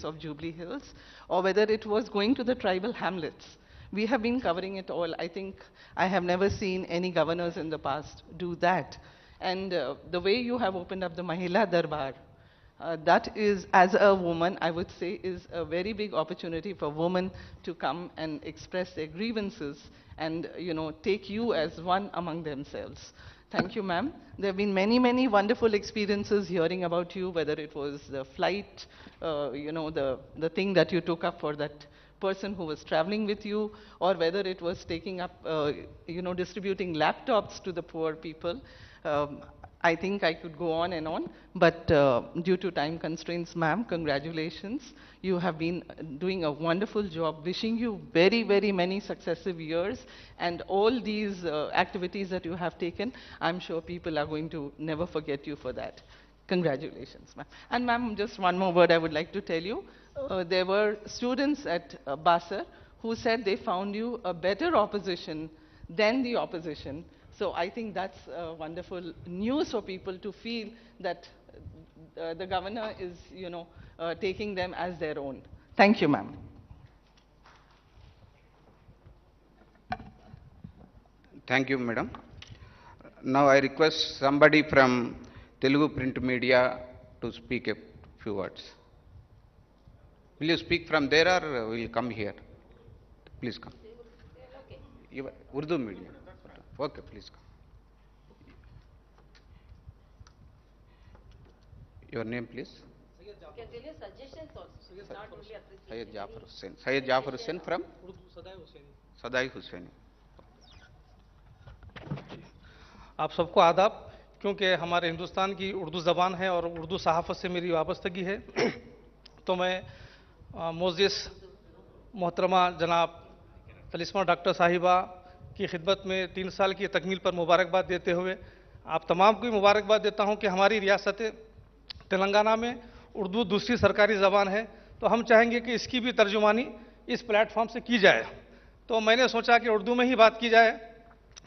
place of Jubilee Hills, or whether it was going to the tribal hamlets. We have been covering it all. I think I have never seen any governors in the past do that. And the way you have opened up the Mahila Darbar, that is, as a woman, I would say, is a very big opportunity for women to come and express their grievances and, take you as one among themselves. Thank you, ma'am. There have been many, many wonderful experiences hearing about you, whether it was the flight, the thing that you took up for that person who was traveling with you, or whether it was taking up, distributing laptops to the poor people. I think I could go on and on, but due to time constraints, ma'am, congratulations. You have been doing a wonderful job. Wishing you very, very many successive years, and all these activities that you have taken, I'm sure people are going to never forget you for that. Congratulations, ma'am. And ma'am, just one more word I would like to tell you. There were students at Basar who said they found you a better opposition than the opposition. So I think that's wonderful news for people to feel that the governor is, taking them as their own. Thank you, ma'am. Thank you, madam. Now I request somebody from Telugu print media to speak a few words. Will you speak from there or will you come here? Please come. Urdu media. Okay, please come. Your name, please? You can tell your suggestions also, not only appreciation. Syed Jafar Hussain. Syed Jafar Hussain from? Sadai Hussaini. आप सबको आदाब, क्योंकि हमारे हिंदुस्तान की उर्दू ज़बान है और उर्दू सहाफ़त से मेरी वाबस्तगी है, तो मैं मोज़िस मोहतरमा जनाब तलिस्मा डॉक्टर साहिबा की खिदमत में 3 साल की तकमील पर मुबारकबाद देते हुए आप तमाम को मुबारकबाद देता हूं कि हमारी रियासत तेलंगाना में उर्दू दूसरी सरकारी ज़बान है, तो हम चाहेंगे कि इसकी भी तर्जुमानी इस प्लेटफॉर्म से की जाए। तो मैंने सोचा कि उर्दू में ही बात की जाए,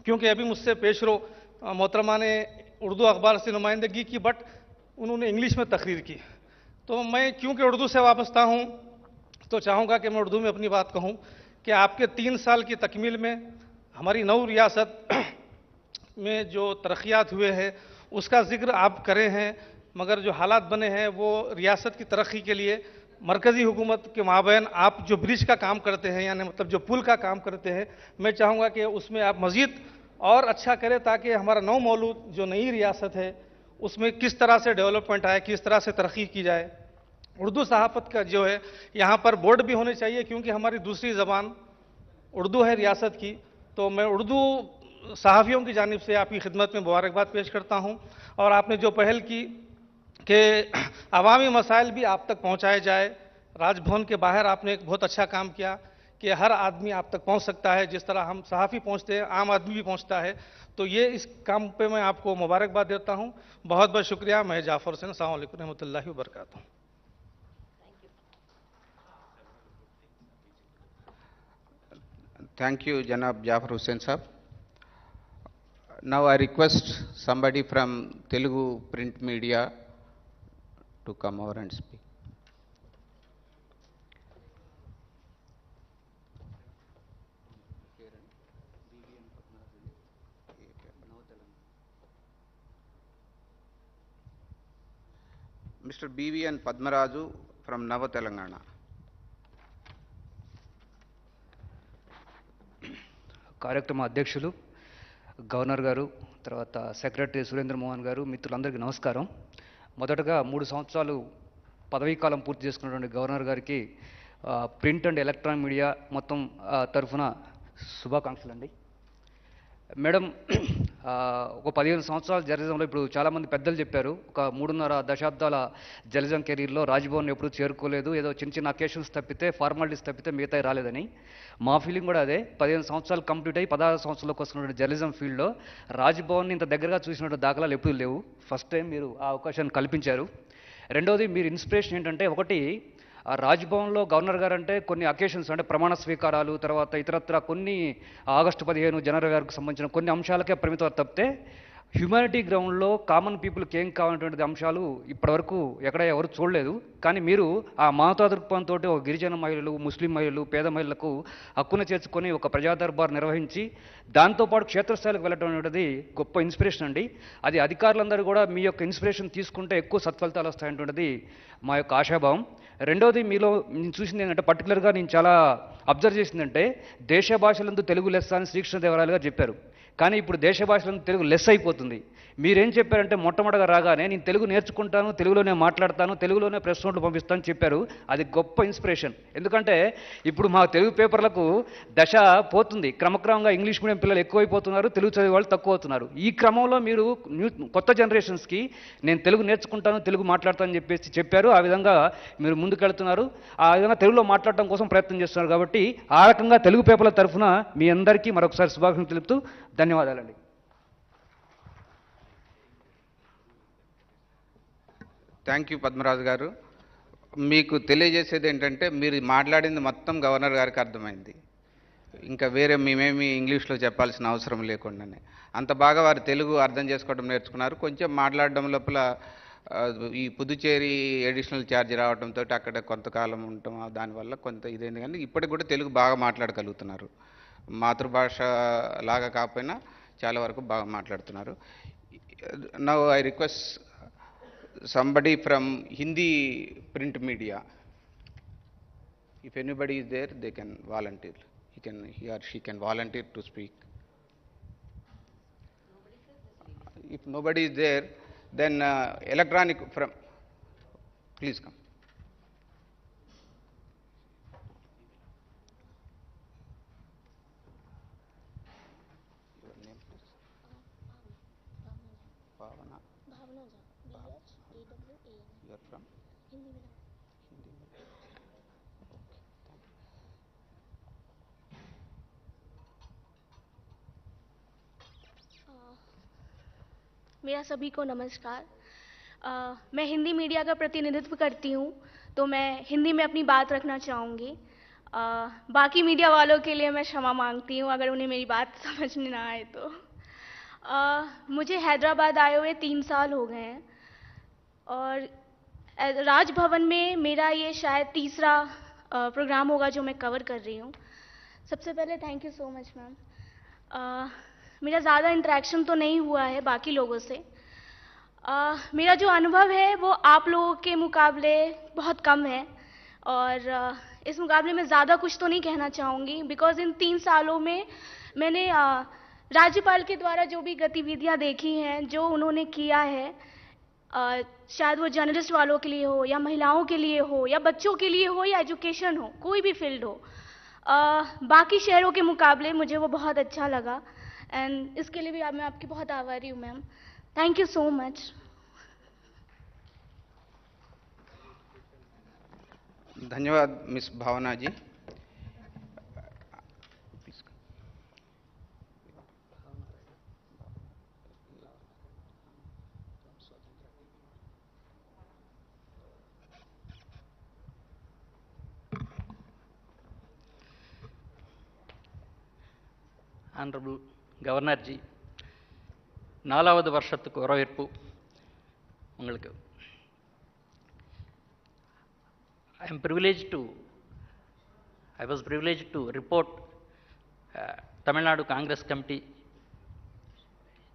क्योंकि अभी मुझसे पेशरो मोहतरमा ने उर्दू अखबार से नुमाइंदगी की, बट उन्होंने इंग्लिश में तकरीर की। तो मैं क्योंकि उर्दू से वाबस्ता हूँ, तो चाहूँगा कि मैं उर्दू में अपनी बात कहूँ कि आपके 3 साल की तकमील में हमारी नौ रियासत में जो तरक्यात हुए हैं उसका जिक्र आप करे हैं, मगर जो हालात बने हैं वो रियासत की तरक्की के लिए मरकज़ी हुकूमत के माबैन आप जो ब्रिज का काम करते हैं, यानी मतलब जो पुल का काम करते हैं, मैं चाहूँगा कि उसमें आप मज़ीद और अच्छा करें, ताकि हमारा नौ मौलूद जो नई रियासत है उसमें किस तरह से डेवलपमेंट आए, किस तरह से तरक्की की जाए। उर्दू सहाफ़त का जो है यहाँ पर बोर्ड भी होने चाहिए, क्योंकि हमारी दूसरी ज़बान उर्दू है रियासत की। तो मैं उर्दू सहाफ़ियों की जानिब से आपकी खिदमत में मुबारकबाद पेश करता हूँ। और आपने जो पहल की कि अवामी मसाइल भी आप तक पहुँचाए जाए, राजभवन के बाहर आपने एक बहुत अच्छा काम किया कि हर आदमी आप तक पहुँच सकता है, जिस तरह हम सहाफ़ी पहुँचते हैं आम आदमी भी पहुँचता है। तो ये इस काम पे मैं आपको मुबारकबाद देता हूँ। बहुत बहुत शुक्रिया। मैं जाफ़र हुसैन, अस्सलाम वालेकुम रहमतुल्लाहि व बरकातहू। Thank you, Janab Jafar Hussain sahab. Now I request somebody from Telugu print media to come over and speak. Mr. B.V.N. Padmaraju from Nava Telangana. కార్యక్రమ అధ్యక్షులు, గవర్నర్ గారు, తర్వాత సెక్రటరీ సురేంద్ర మోహన్ గారు, మిత్రులందరికీ నమస్కారం. మొదటగా 3 సంవత్సరాలు పదవీ కాలం పూర్తి చేసుకున్నటువంటి గవర్నర్ గారికి ప్రింట్ అండ్ ఎలక్ట్రానిక్ మీడియా మొత్తం తరఫున శుభాకాంక్షలు అండి. మేడం, ఒక 15 సంవత్సరాల జర్నలిజంలో ఇప్పుడు చాలామంది పెద్దలు చెప్పారు, ఒక 3.5 దశాబ్దాల జర్నలిజం కెరీర్లో రాజ్భవన్ ఎప్పుడూ చేరుకోలేదు, ఏదో చిన్న చిన్న అకేషన్స్ తప్పితే, ఫార్మాలిటీస్ తప్పితే మిగతాయి రాలేదని. మా ఫీలింగ్ కూడా అదే. 15 సంవత్సరాలు కంప్లీట్ అయ్యి 16 సంవత్సరాలకు వస్తున్నటువంటి జర్నలిజం ఫీల్డ్లో రాజ్భవన్ ఇంత దగ్గరగా చూసినటువంటి దాఖలాలు ఎప్పుడూ లేవు. ఫస్ట్ టైం మీరు ఆ అవకాశాన్ని కల్పించారు. రెండవది, మీరు ఇన్స్పిరేషన్ ఏంటంటే, ఒకటి రాజ్భవన్లో గవర్నర్ గారు అంటే కొన్ని అకేషన్స్ అంటే ప్రమాణ స్వీకారాలు, తర్వాత ఇతరత్ర కొన్ని ఆగస్టు 15 జనవరి గారికి సంబంధించిన కొన్ని అంశాలకే పరిమితం తప్పితే హ్యుమానిటీ గ్రౌండ్లో కామన్ పీపుల్కి ఏం కావాలనేటువంటి అంశాలు ఇప్పటివరకు ఎక్కడ ఎవరు చూడలేదు. కానీ మీరు ఆ మానవతా దృక్పథంతో ఒక గిరిజన మహిళలు, ముస్లిం మహిళలు, పేద మహిళలకు హక్కును చేర్చుకొని ఒక ప్రజా దర్బార్ నిర్వహించి దాంతోపాటు క్షేత్రస్థాయికి వెళ్ళడం అనేది గొప్ప ఇన్స్పిరేషన్ అండి. అది అధికారులందరూ కూడా మీ యొక్క ఇన్స్పిరేషన్ తీసుకుంటే ఎక్కువ సత్ఫలితాలు వస్తాయనేటువంటిది మా యొక్క ఆశాభావం. రెండవది మీలో నేను చూసింది ఏంటంటే పర్టికులర్గా నేను చాలా అబ్జర్వ్ చేసిందంటే దేశ భాషలందు తెలుగు లెస్స అని శ్రీకృష్ణదేవరాయలు గారు చెప్పారు. కానీ ఇప్పుడు దేశ భాషలందు తెలుగు లెస్ అయిపోతుంది. మీరేం చెప్పారంటే మొట్టమొదటిగా రాగానే నేను తెలుగు నేర్చుకుంటాను, తెలుగులోనే మాట్లాడతాను, తెలుగులోనే ప్రెస్ నోట్లు పంపిస్తాను చెప్పారు. అది గొప్ప ఇన్స్పిరేషన్. ఎందుకంటే ఇప్పుడు మా తెలుగు పేపర్లకు దశ పోతుంది. క్రమక్రమంగా ఇంగ్లీష్ మీడియం పిల్లలు ఎక్కువైపోతున్నారు, తెలుగు చదివే వాళ్ళు తక్కువ అవుతున్నారు. ఈ క్రమంలో మీరు కొత్త జనరేషన్స్కి నేను తెలుగు నేర్చుకుంటాను, తెలుగు మాట్లాడతానని చెప్పారు. ఆ విధంగా మీరు ముందుకెళ్తున్నారు. ఆ విధంగా తెలుగులో మాట్లాడటం కోసం ప్రయత్నం చేస్తున్నారు. కాబట్టి ఆ రకంగా తెలుగు పేపర్ల తరఫున మీ అందరికీ మరొకసారి శుభాకాంక్షలు తెలుపుతూ ధన్యవాదాలండి. థ్యాంక్ యూ పద్మరాజు గారు. మీకు తెలియజేసేది ఏంటంటే మీరు మాట్లాడింది మొత్తం గవర్నర్ గారికి అర్థమైంది. ఇంకా వేరే మేమేమి ఇంగ్లీష్లో చెప్పాల్సిన అవసరం లేకుండానే అంత బాగా వారు తెలుగు అర్థం చేసుకోవడం నేర్చుకున్నారు. కొంచెం మాట్లాడడం లోపల ఈ పుదుచేరి అడిషనల్ ఛార్జ్ రావడంతో అక్కడ కొంతకాలం ఉండటం దానివల్ల కొంత ఇదైంది. కానీ ఇప్పటికి కూడా తెలుగు బాగా మాట్లాడగలుగుతున్నారు. మాతృభాష లాగా కాకపోయినా చాలా వరకు బాగా మాట్లాడుతున్నారు. Now I request somebody from Hindi print media. If anybody is there, they can volunteer. He or she can volunteer to speak. If nobody is there, then electronic from, please come. Your name, please. Bhavana. You are from? Hindi medium. मेरा सभी को नमस्कार। मैं Hindi media का प्रतिनिधित्व करती हूँ, तो मैं हिंदी में अपनी बात रखना चाहूँगी। बाकी मीडिया वालों के लिए मैं क्षमा मांगती हूँ अगर उन्हें मेरी बात समझ में ना आए तो। मुझे हैदराबाद आए हुए 3 साल हो गए हैं और राजभवन में मेरा ये शायद तीसरा प्रोग्राम होगा जो मैं कवर कर रही हूँ। सबसे पहले thank you so much ma'am. मेरा ज़्यादा इंटरेक्शन तो नहीं हुआ है बाकी लोगों से। मेरा जो अनुभव है वो आप लोगों के मुकाबले बहुत कम है और इस मुकाबले में ज़्यादा कुछ तो नहीं कहना चाहूँगी बिकॉज़ इन 3 सालों में मैंने राज्यपाल के द्वारा जो भी गतिविधियाँ देखी हैं, जो उन्होंने किया है, शायद वो जर्नलिस्ट वालों के लिए हो या महिलाओं के लिए हो या बच्चों के लिए हो या एजुकेशन हो, कोई भी फील्ड हो, बाकी शहरों के मुकाबले मुझे वो बहुत अच्छा लगा एंड इसके लिए भी मैं आपकी बहुत आभारी हूँ ma'am. Thank you so much. धन्यवाद मिस भावना जी। Honorable Governor ji, 4வது வருஷத்துக்கு வரவேற்பு உங்களுக்கு. I was privileged to report Tamil Nadu Congress Committee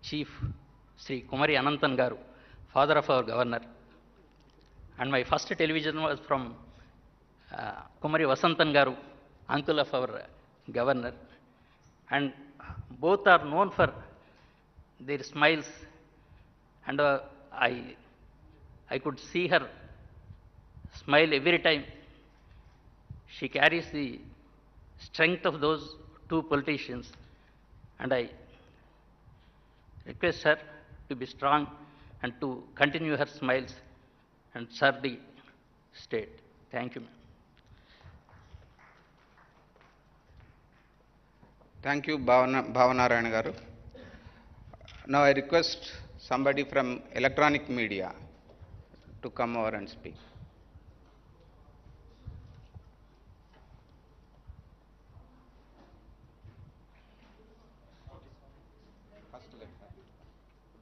Chief Sri Kumari Ananthan Garu, father of our governor, and my first television was from Kumari Vasantan Garu, uncle of our governor, and both are known for their smiles, and I could see her smile every time. She carries the strength of those two politicians, and I request her to be strong and to continue her smiles and serve the state. Thank you, ma'am. Thank you, Bhavanarayana garu. Now I request somebody from electronic media to come over and speak. First let her.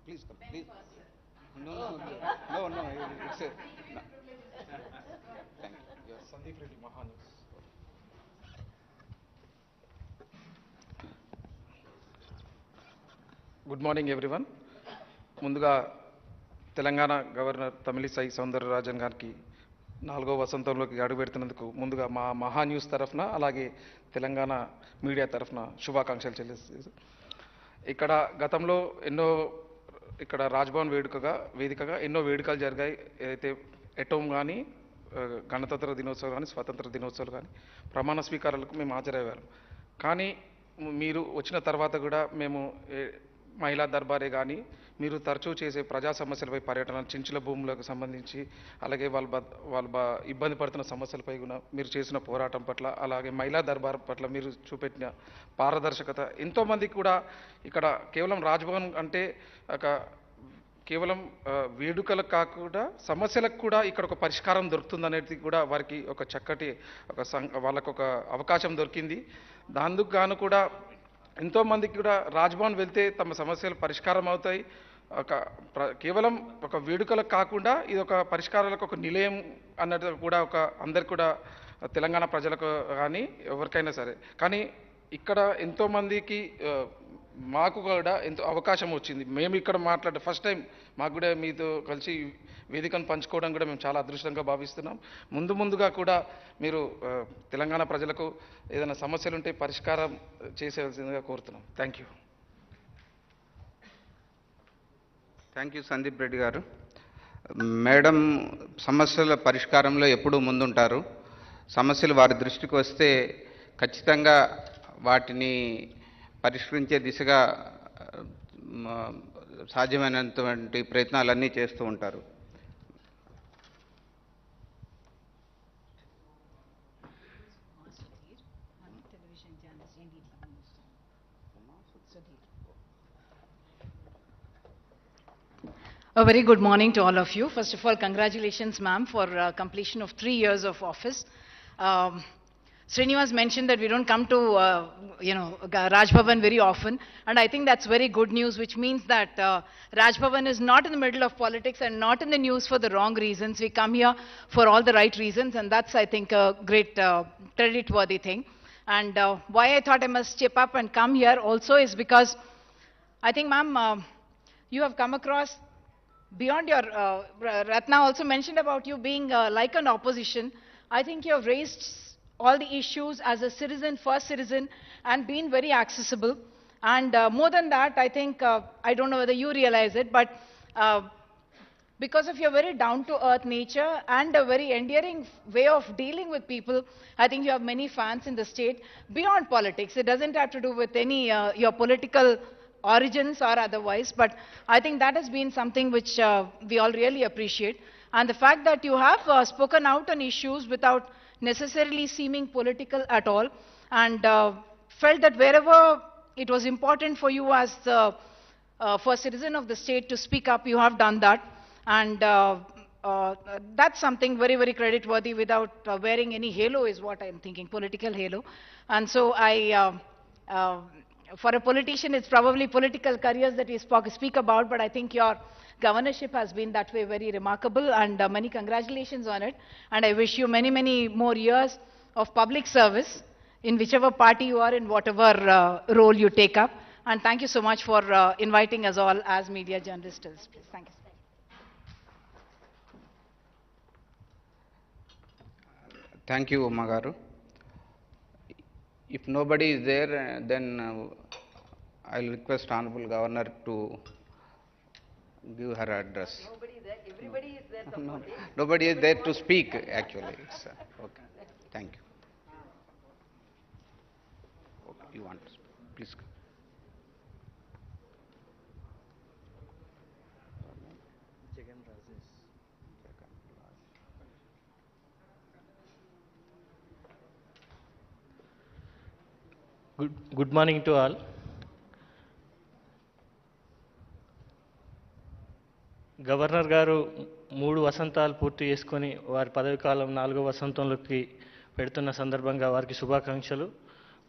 Please come, please. No, no, no, no, no, it's a, no. Thank you. Yes. Sandeep Reddy, Mahanews. Good morning everyone. ముందుగా Telangana governor Tamilisai Soundararajan గారికి 4వ వసంతంలోకి అడుగుపెడుతున్నందుకు ముందుగా మా మహా news తరఫున అలాగే Telangana media తరఫున శుభాకాంక్షలు చెల్లిస్తుంది. ఇక్కడ గతంలో ఇక్కడ రాజ్భవన్ వేదికగా ఎన్నో వేడుకలు జరిగాయి. అయితే ఎటోమ్ కానీ గణతంత్ర దినోత్సవం కానీ స్వాతంత్ర దినోత్సవాలు కానీ ప్రమాణ స్వీకారాలకు మేము హాజరయ్యారు. కానీ మీరు వచ్చిన తర్వాత కూడా మేము మహిళా దర్బారే కానీ మీరు తరచూ చేసే ప్రజా సమస్యలపై పర్యటన, చించుల భూములకు సంబంధించి అలాగే వాళ్ళ ఇబ్బంది పడుతున్న సమస్యలపై కూడా మీరు చేసిన పోరాటం పట్ల అలాగే మహిళా దర్బార్ పట్ల మీరు చూపెట్టిన పారదర్శకత ఎంతోమందికి కూడా ఇక్కడ కేవలం రాజ్భవన్ అంటే కేవలం వేడుకలకు కాకుండా సమస్యలకు కూడా ఇక్కడ ఒక పరిష్కారం దొరుకుతుందనేది కూడా వారికి ఒక చక్కటి వాళ్ళకు ఒక అవకాశం దొరికింది. దానికి గాను కూడా ఎంతోమందికి కూడా రాజ్భవన్ వెళ్తే తమ సమస్యలు పరిష్కారం అవుతాయి. కేవలం ఒక వేడుకలకు కాకుండా ఇది ఒక పరిష్కారాలకు ఒక నిలయం అన్నట్టు కూడా అందరికి కూడా తెలంగాణ ప్రజలకు కానీ ఎవరికైనా సరే. కానీ ఇక్కడ ఎంతోమందికి మాకు కూడా ఎంతో అవకాశం వచ్చింది. మేము ఇక్కడ మాట్లాడే ఫస్ట్ టైం మాకు కూడా మీతో కలిసి వేదికను పంచుకోవడం కూడా మేము చాలా అదృష్టంగా భావిస్తున్నాం. ముందుగా కూడా మీరు తెలంగాణ ప్రజలకు ఏదైనా సమస్యలు ఉంటే పరిష్కారం చేసేవలసిందిగా కోరుతున్నాం. Thank you. Thank you Sandeep Reddy గారు. మేడం సమస్యల పరిష్కారంలో ఎప్పుడూ ముందుంటారు. సమస్యలు వారి దృష్టికి వస్తే ఖచ్చితంగా వాటిని పరిష్కరించే దిశగా సాధ్యమైనటువంటి ప్రయత్నాలన్నీ చేస్తూ ఉంటారు. A very good morning to all of you. First of all, congratulations, ma'am, for completion of 3 years of office. Srinivas mentioned that we don't come to, Raj Bhavan very often, and I think that's very good news, which means that Raj Bhavan is not in the middle of politics and not in the news for the wrong reasons. We come here for all the right reasons, and that's, I think, a great credit-worthy thing. And why I thought I must chip up and come here also is because I think, ma'am, you have come across beyond your, Ratna also mentioned about you being like an opposition. I think you have raised all the issues as a citizen, first citizen, and been very accessible. And more than that, I think, I don't know whether you realize it, but because of your very down-to-earth nature and a very endearing way of dealing with people, I think you have many fans in the state beyond politics. It doesn't have to do with any your political origins or otherwise, but I think that has been something which we all really appreciate. And the fact that you have spoken out on issues without necessarily seeming political at all, and felt that wherever it was important for you as the first citizen of the state to speak up, you have done that. And that's something very, very credit-worthy without wearing any halo is what I'm thinking, political halo. And so for a politician, it's probably political careers that we speak about, but I think your governorship has been that way very remarkable, and many congratulations on it. And I wish you many, many more years of public service in whichever party you are, in whatever role you take up. And thank you so much for inviting us all as media journalists. Please, thank you. Thank you, Umma garu. If nobody is there, then I'll request Honorable Governor to give her address. Nobody is there, everybody is there supporting. Nobody is there to speak, actually. It's, okay. Thank you. Okay, you want to speak? Please come. Good morning to all. Governor గారు 3 వసంతాలు పూర్తి చేసుకొని వారి పదవి కాలం 4వ వసంతంలోకి పెడుతున్న సందర్భంగా వారికి శుభాకాంక్షలు.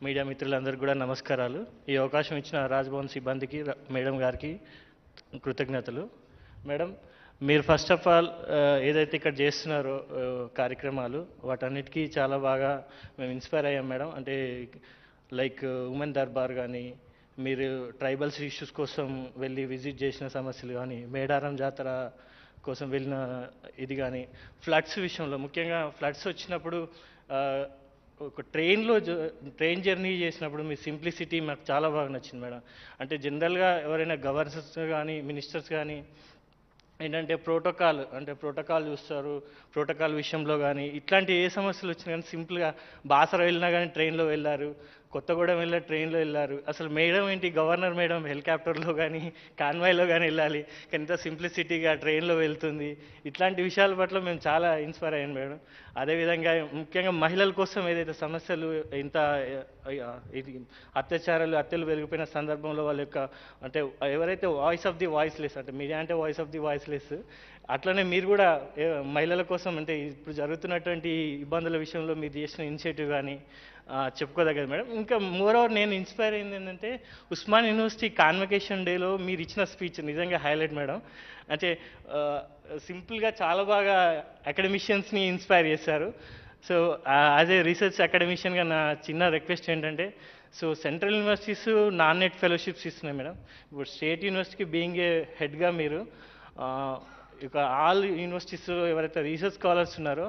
మీడియా మిత్రులందరికీ కూడా నమస్కారాలు. ఈ అవకాశం ఇచ్చిన రాజ్భవన్ సిబ్బందికి, మేడం గారికి, కృతజ్ఞతలు. మేడం, మీరు ఫస్ట్ ఆఫ్ ఆల్ ఏదైతే ఇక్కడ చేస్తున్నారో కార్యక్రమాలు వాటన్నిటికీ చాలా బాగా మేము ఇన్స్పైర్ అయ్యాం మేడం. అంటే లైక్ ఉమెన్ దర్బార్ కానీ, మీరు ట్రైబల్స్ ఇష్యూస్ కోసం వెళ్ళి విజిట్ చేసిన సమస్యలు కానీ, మేడారం జాతర కోసం వెళ్ళిన ఇది కానీ, ఫ్లడ్స్ విషయంలో ముఖ్యంగా ఫ్లడ్స్ వచ్చినప్పుడు ఒక ట్రైన్ జర్నీ చేసినప్పుడు మీ సింప్లిసిటీ మాకు చాలా బాగా నచ్చింది మేడం. అంటే జనరల్గా ఎవరైనా గవర్నర్స్ కానీ మినిస్టర్స్ కానీ ఏంటంటే ప్రోటోకాల్ చూస్తారు. ప్రోటోకాల్ విషయంలో కానీ ఇట్లాంటి ఏ సమస్యలు వచ్చినా కానీ సింపుల్గా బాసర వెళ్ళినా కానీ ట్రైన్లో వెళ్ళారు, కొత్తగూడెం వెళ్ళిన ట్రైన్లో వెళ్ళారు. అసలు మేడం ఏంటి, గవర్నర్ మేడం హెలికాప్టర్లో కానీ కాన్వాయ్లో కానీ వెళ్ళాలి, కానీ ఇంత సింప్లిసిటీగా ట్రైన్లో వెళ్తుంది. ఇట్లాంటి విషయాల పట్ల మేము చాలా ఇన్స్పైర్ అయ్యాం మేడం. అదేవిధంగా ముఖ్యంగా మహిళల కోసం ఏదైతే సమస్యలు ఇంత హత్యలు పెరిగిపోయిన సందర్భంలో వాళ్ళ యొక్క అంటే ఎవరైతే వాయిస్ ఆఫ్ ది వాయిస్లెస్, అంటే మీడియా అంటే వాయిస్ ఆఫ్ ది వాయిస్లెస్, అట్లనే మీరు కూడా మహిళల కోసం అంటే ఇప్పుడు జరుగుతున్నటువంటి ఇబ్బందుల విషయంలో మీరు చేసిన ఇనిషియేటివ్ కానీ చెప్పుకోదగ్గదు మేడం. ఇంకా మోరోవర్ నేను ఇన్స్పైర్ అయింది ఏంటంటే ఉస్మాన్ యూనివర్సిటీ కాన్వకేషన్ డేలో మీరు ఇచ్చిన స్పీచ్ నిజంగా హైలైట్ మేడం. అంటే సింపుల్గా చాలా బాగా అకాడమిషియన్స్ని ఇన్స్పైర్ చేశారు. సో యాజ్ ఏ రీసెర్చ్ అకాడమిషియన్గా నా చిన్న రిక్వెస్ట్ ఏంటంటే, so central universities non net fellowships ఇస్తున్నాయి మేడం. ఇప్పుడు స్టేట్ యూనివర్సిటీకి బీయింగ్ ఏ హెడ్గా మీరు ఇక ఆల్ యూనివర్సిటీస్ ఎవరైతే రీసెర్చ్ స్కాలర్స్ ఉన్నారో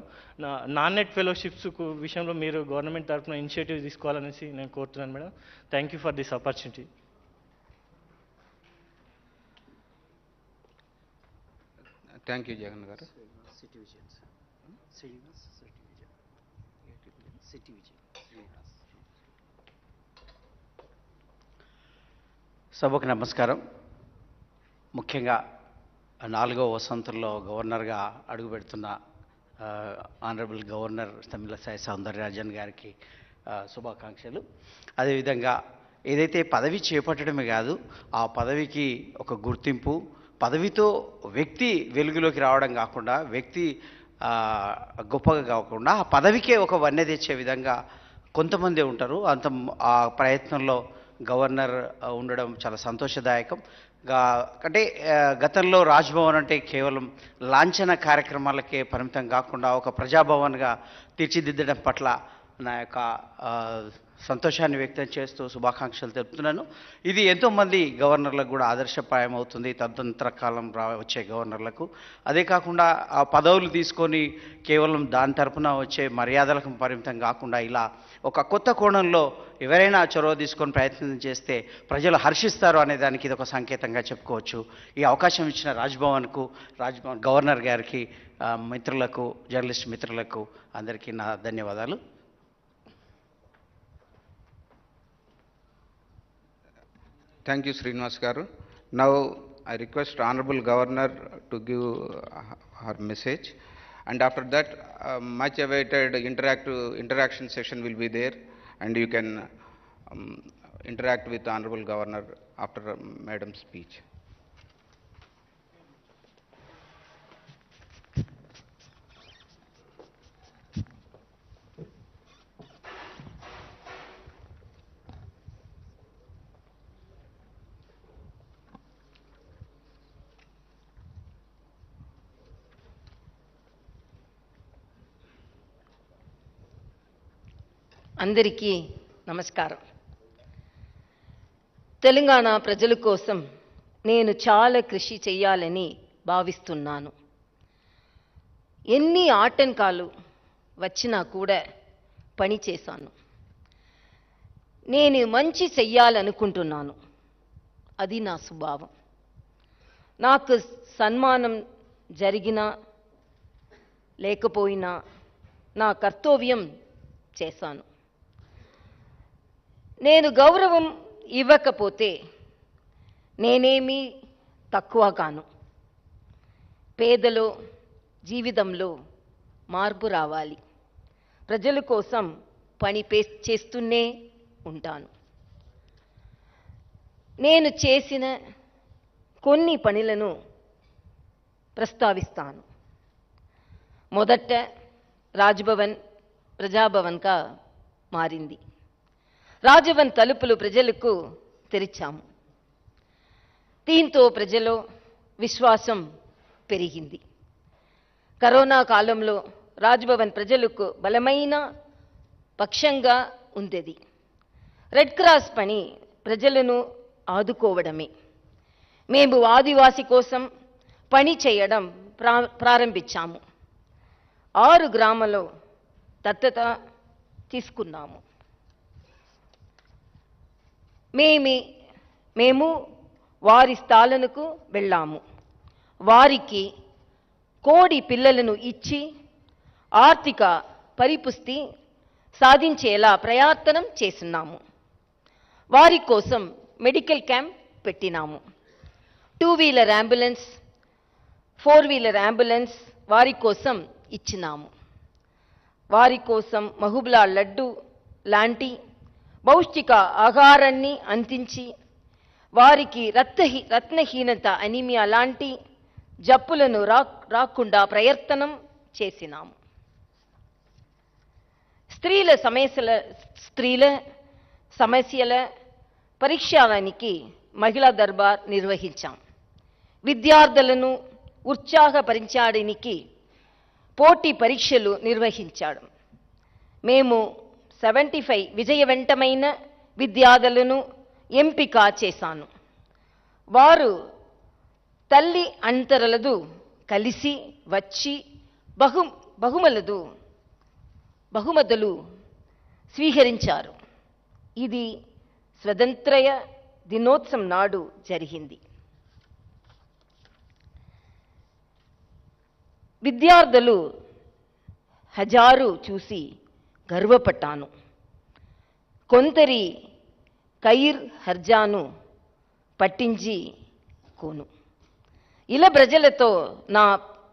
నాన్ నెట్ ఫెలోషిప్స్ విషయంలో మీరు గవర్నమెంట్ తరఫున ఇనిషియేటివ్ తీసుకోవాలనేసి నేను కోరుతున్నాను madam. Thank you for this opportunity. Thank you Jagan గారు. సభకు నమస్కారం. ముఖ్యంగా 4వ వసంతంలో గవర్నర్గా అడుగుపెడుతున్న ఆనరబుల్ గవర్నర్ తమిళసై సౌందరరాజన్ గారికి శుభాకాంక్షలు. అదేవిధంగా ఏదైతే పదవి చేపట్టడమే కాదు, ఆ పదవికి ఒక గుర్తింపు, పదవితో వ్యక్తి వెలుగులోకి రావడం కాకుండా, వ్యక్తి గొప్పగా కాకుండా ఆ పదవికే ఒక వన్నె తెచ్చే విధంగా కొంతమంది ఉంటారు. ఆ ప్రయత్నంలో గవర్నర్ ఉండడం చాలా సంతోషదాయకం. అంటే గతంలో రాజ్భవన్ అంటే కేవలం లాంఛన కార్యక్రమాలకే పరిమితం కాకుండా ఒక ప్రజాభవన్గా తీర్చిదిద్దడం పట్ల నా యొక్క సంతోషాన్ని వ్యక్తం చేస్తూ శుభాకాంక్షలు తెలుపుతున్నాను. ఇది ఎంతోమంది గవర్నర్లకు కూడా ఆదర్శప్రాయం అవుతుంది, తదనంతర కాలం వచ్చే గవర్నర్లకు. అదే కాకుండా ఆ పదవులు తీసుకొని కేవలం దాని తరపున వచ్చే మర్యాదలకు పరిమితం కాకుండా ఇలా ఒక కొత్త కోణంలో ఎవరైనా చొరవ తీసుకొని ప్రయత్నం చేస్తే ప్రజలు హర్షిస్తారు అనే దానికి ఇది ఒక సంకేతంగా చెప్పుకోవచ్చు. ఈ అవకాశం ఇచ్చిన రాజ్భవన్ గవర్నర్ గారికి, మిత్రులకు, జర్నలిస్ట్ మిత్రులకు అందరికీ నా ధన్యవాదాలు. Thank you, Srinivas garu. Now I request Honorable Governor to give her message, and after that much awaited interaction session will be there, and you can interact with the Honorable Governor after Madam's speech. అందరికీ నమస్కారం. తెలంగాణ ప్రజల కోసం నేను చాలా కృషి చేయాలని భావిస్తున్నాను. ఎన్ని ఆటంకాలు వచ్చినా కూడా పని చేశాను. నేను మంచి చెయ్యాలనుకుంటున్నాను, అది నా స్వభావం. నాకు సన్మానం జరిగినా లేకపోయినా నా కర్తవ్యం చేశాను. నేను గౌరవం ఇవ్వకపోతే నేనేమీ తక్కువ కాను. పేదలో జీవితంలో మార్పు రావాలి. ప్రజల కోసం పని చేస్తూనే ఉంటాను. నేను చేసిన కొన్ని పనులను ప్రస్తావిస్తాను. మొదట రాజ్భవన్ ప్రజాభవన్గా మారింది. రాజ్భవన్ తలుపులు ప్రజలకు తెరిచాము. దీంతో ప్రజల్లో విశ్వాసం పెరిగింది. కరోనా కాలంలో రాజ్భవన్ ప్రజలకు బలమైన పక్షంగా ఉండేది. రెడ్ క్రాస్ పని ప్రజలను ఆదుకోవడమే. మేము ఆదివాసి కోసం పని చేయడం ప్రారంభించాము. 6 గ్రామాల్లో దత్తత తీసుకున్నాము. మేము వారి స్థానాలకు వెళ్ళాము. వారికి కోడి పిల్లలను ఇచ్చి ఆర్థిక పరిపుష్టి సాధించేలా ప్రయత్నం చేస్తున్నాము. వారి కోసం మెడికల్ క్యాంప్ పెట్టినాము. 2-వీలర్ అంబులెన్స్, 4-వీలర్ అంబులెన్స్ వారి కోసం ఇచ్చినాము. వారి కోసం మహబూబ్లా లడ్డు లాంటి పౌష్టిక ఆహారాన్ని అందించి వారికి రత్నహీనత, అనీమియా లాంటి జబ్బులను రాకుండా ప్రయత్నం చేసినాము. స్త్రీల సమస్యల పరిష్కారానికి మహిళా దర్బార్ నిర్వహించాం. విద్యార్థులను ఉత్సాహపరించడానికి పోటీ పరీక్షలు నిర్వహించాడు. మేము 75 విజయవంతమైన విద్యార్థులను ఎంపిక చేశాను. వారు తల్లి అంతరలదు కలిసి వచ్చి బహుమతులు స్వీకరించారు. ఇది స్వతంత్ర దినోత్సవం నాడు జరిగింది. విద్యార్థులు హజారు చూసి గర్వపడ్డాను. కొందరి కైర్ హర్జాను పట్టించి కోను. ఇలా ప్రజలతో నా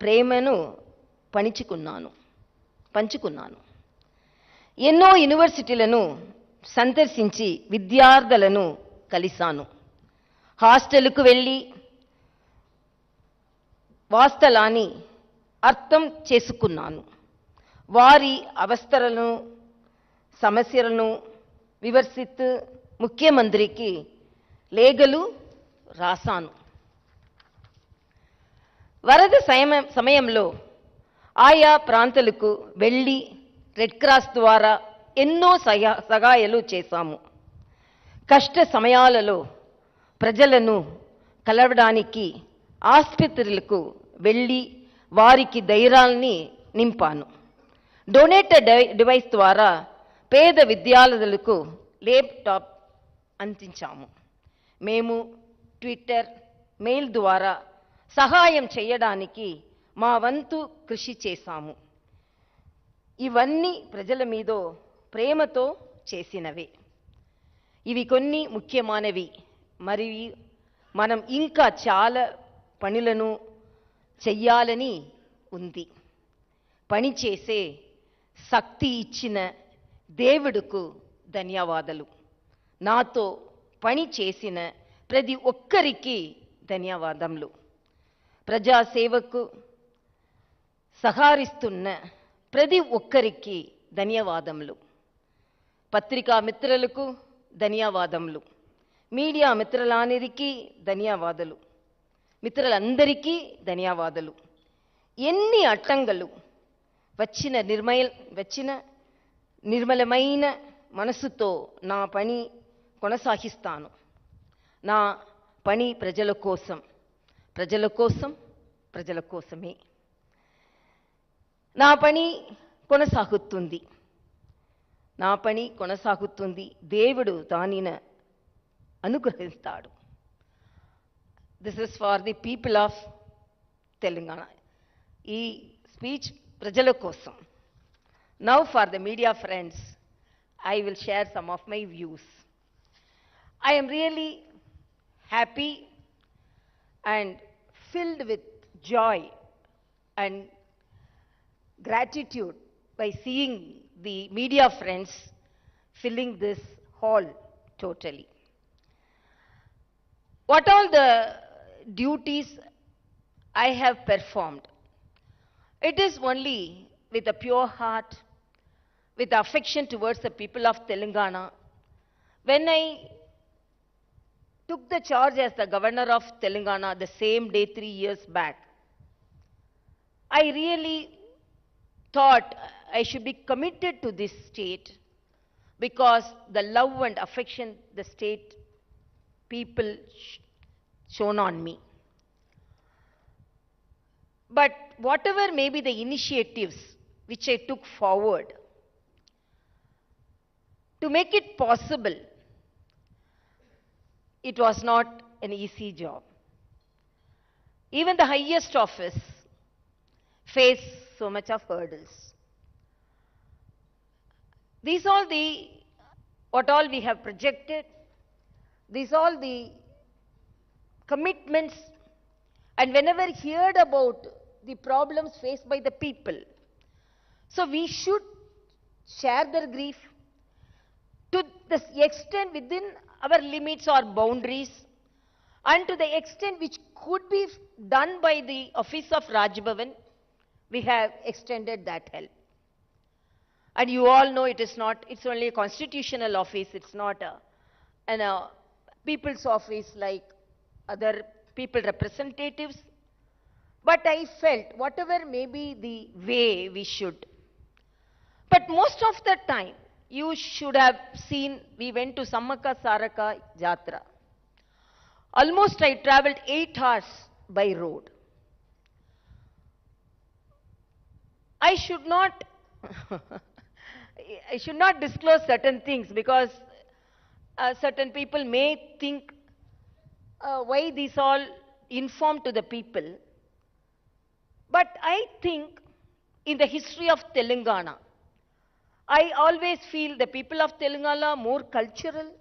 ప్రేమను పంచుకున్నాను. ఎన్నో యూనివర్సిటీలను సందర్శించి విద్యార్థులను కలిశాను. హాస్టల్కు వెళ్ళి వాస్తవాన్ని అర్థం చేసుకున్నాను. వారి అవస్థలను, సమస్యలను వివరిస్తూ ముఖ్యమంత్రికి లేఖలు రాశాను. వరద సమయంలో ఆయా ప్రాంతాలకు వెళ్ళి రెడ్ క్రాస్ ద్వారా ఎన్నో సహాయాలు చేశాము. కష్ట సమయాలలో ప్రజలను కలవడానికి ఆసుపత్రులకు వెళ్ళి వారికి ధైర్యాన్ని నింపాను. డొనేటెడ్ డివైస్ ద్వారా పేద విద్యార్థులకు ల్యాప్టాప్ అందించాము. మేము ట్విట్టర్, మెయిల్ ద్వారా సహాయం చేయడానికి మా వంతు కృషి చేశాము. ఇవన్నీ ప్రజల మీద ప్రేమతో చేసినవే. ఇవి కొన్ని ముఖ్యమైనవి. మరియు మనం ఇంకా చాలా పనులను చెయ్యాలని ఉంది. పని చేసే శక్తి ఇచ్చిన దేవుడుకు ధన్యవాదాలు. నాతో పని చేసిన ప్రతి ఒక్కరికి ధన్యవాదములు. ప్రజాసేవకు సహకరిస్తున్న ప్రతి ఒక్కరికి ధన్యవాదములు. పత్రికా మిత్రులకు ధన్యవాదములు. మీడియా మిత్రులందరికీ ధన్యవాదాలు. ఎన్ని అడ్డంకులు వచ్చిన నిర్మలమైన మనసుతో నా పని కొనసాగిస్తాను. నా పని ప్రజల కోసమే. నా పని కొనసాగుతుంది. దేవుడు దానిని అనుగ్రహిస్తాడు. This is for the people of Telangana. ఈ స్పీచ్ ప్రజల కోసం. Now for the media friends, I will share some of my views. I am really happy and filled with joy and gratitude by seeing the media friends filling this hall totally. What all the duties I have performed, it is only with a pure heart, with affection towards the people of Telangana. When I took the charge as the governor of Telangana the same day 3 years back, I really thought I should be committed to this state because the love and affection the state people shown on me. But whatever may be the initiatives which I took forward, to make it possible, it was not an easy job. Even the highest office faced so much of hurdles. These all what all we have projected, these all the commitments, and whenever heard about the problems faced by the people, so we should share their grief to the extent within our limits or boundaries, and to the extent which could be done by the office of Rajbhavan, we have extended that help. And you all know it's only a constitutional office, it's not a people's office like other people representatives. But I felt whatever may be the way we should. But most of the time, you should have seen, we went to Sammaka Saraka Jatra. Almost I traveled 8 hours by road. I should not disclose certain things because certain people may think why these all informed to the people. But I think in the history of Telangana, I always feel the people of Telangana more cultural,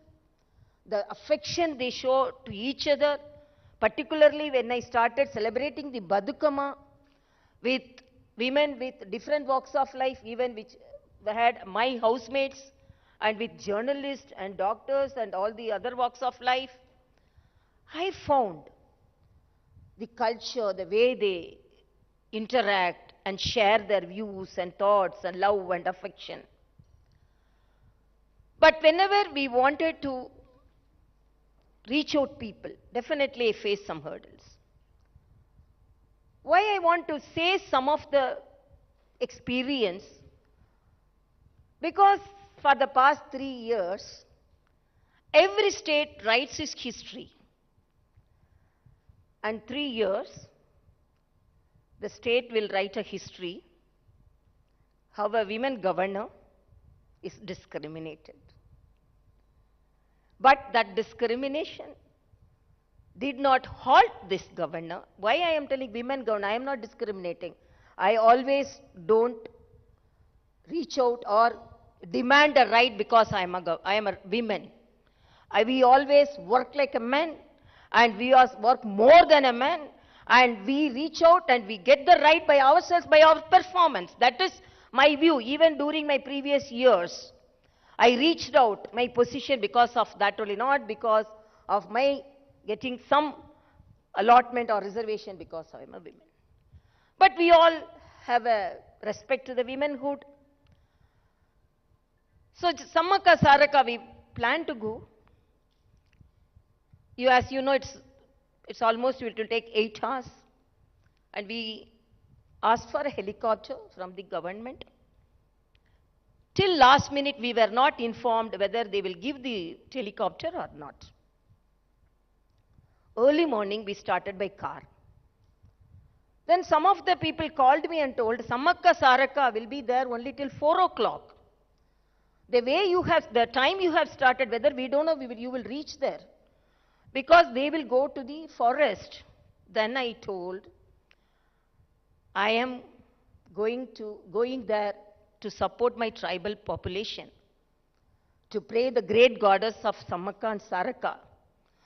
the affection they show to each other, particularly when I started celebrating the Badukama with women with different walks of life, even which had my housemates, and with journalists and doctors and all the other walks of life. I found the culture, the way they interact and share their views and thoughts and love and affection. But whenever we wanted to reach out people, definitely I faced some hurdles. Why I want to say some of the experience? Because for the past 3 years, every state writes its history. And 3 years, the state will write a history how a women governor is discriminated. But that discrimination did not halt this governor. Why I am telling women governor? I am not discriminating. I always don't reach out or demand a right because I am a woman. We always work like a man, and we work more than a man, and we reach out and we get the right by ourselves, by our performance. That is my view. Even during my previous years, I reached out my position because of that only, not because of my getting some allotment or reservation because I am a woman. But we all have a respect to the womanhood. So Sammaka Saraka, we plan to go. As you know, it's almost, it will take 8 hours. And we asked for a helicopter from the government. Till last minute, we were not informed whether they will give the helicopter or not. Early morning, we started by car. Then some of the people called me and told, Sammaka Saraka will be there only till 4 o'clock. The time you have started, whether we don't know, you will reach there. Because they will go to the forest. Then I told, I am going there to support my tribal population, to pray the great goddess of Sammaka and Saraka.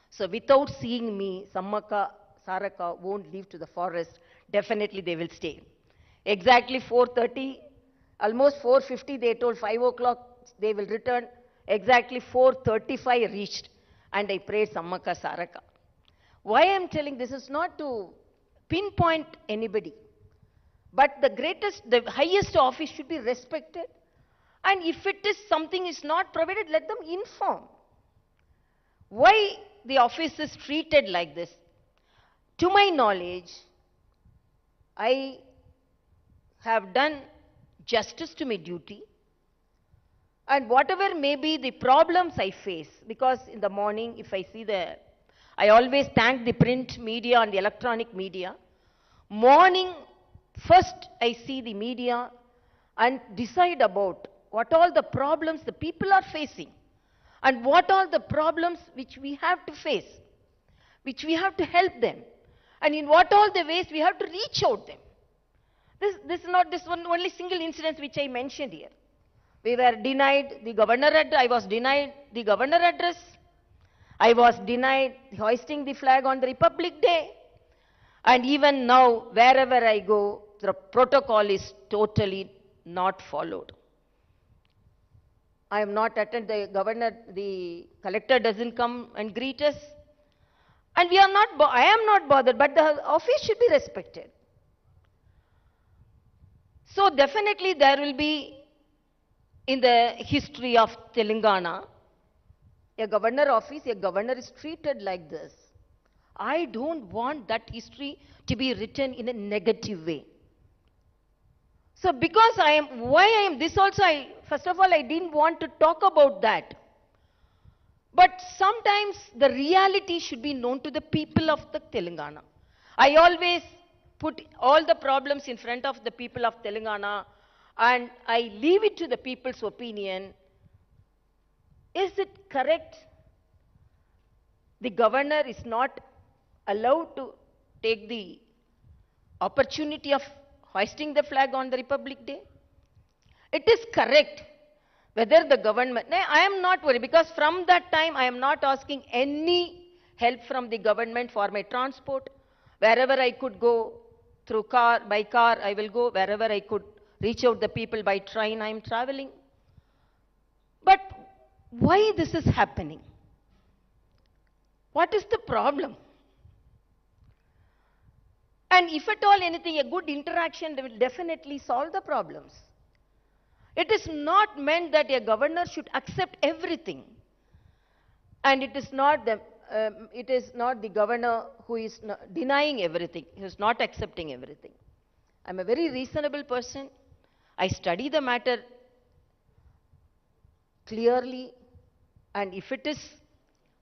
So without seeing me, Sammaka, Saraka won't leave to the forest. Definitely they will stay. Exactly 4:30, almost 4:50, they told 5 o'clock they will return. Exactly 4:35 reached, and I prayed Sammaka Saraka. Why I am telling this is not to pinpoint anybody, but the highest office should be respected. And if it is something is not provided, let them inform. Why the office is treated like this. To my knowledge, I have done justice to my duty, and whatever may be the problems I face, because in the morning, if I see I always thank the print media and the electronic media. Morning, first I see the media and decide about what all the problems the people are facing, and what all the problems which we have to face, which we have to help them, and in what all the ways we have to reach out them. This is not this one only single incident which I mentioned here. We were denied the I was denied the governor address. I was denied hoisting the flag on the Republic Day. And even now, wherever I go, the protocol is totally not followed. I am not attended, the collector doesn't come and greet us. And I am not bothered, but the office should be respected. So definitely there will be, in the history of Telangana, a governor office, a governor is treated like this. I don't want that history to be written in a negative way. So because why I am this also, first of all, I didn't want to talk about that. But sometimes the reality should be known to the people of the Telangana. I always put all the problems in front of the people of Telangana, and I leave it to the people's opinion. Is it correct? The governor is not allowed to take the opportunity of hoisting the flag on the Republic Day? It is correct. Whether the government, I am not worried, because from that time I am not asking any help from the government for my transport. Wherever I could go through by car, I will go. Wherever I could reach out the people by train, I am traveling. But why this is happening? What is the problem? And if at all anything, a good interaction will definitely solve the problems. It is not meant that a governor should accept everything. And it is not the governor who is denying everything. He is not accepting everything. I am a very reasonable person. I study the matter clearly. And if it is,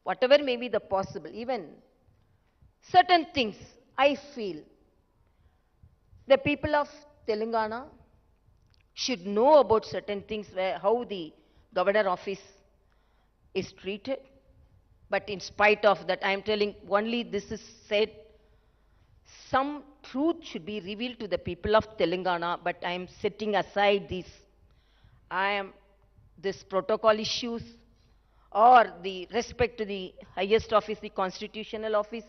whatever may be the possible, even certain things, I feel the people of Telangana should know about certain things, how the governor office is treated. But in spite of that, I am telling only this is said, some truth should be revealed to the people of Telangana, but I am setting aside this protocol issues, or the respect to the highest office, the constitutional office,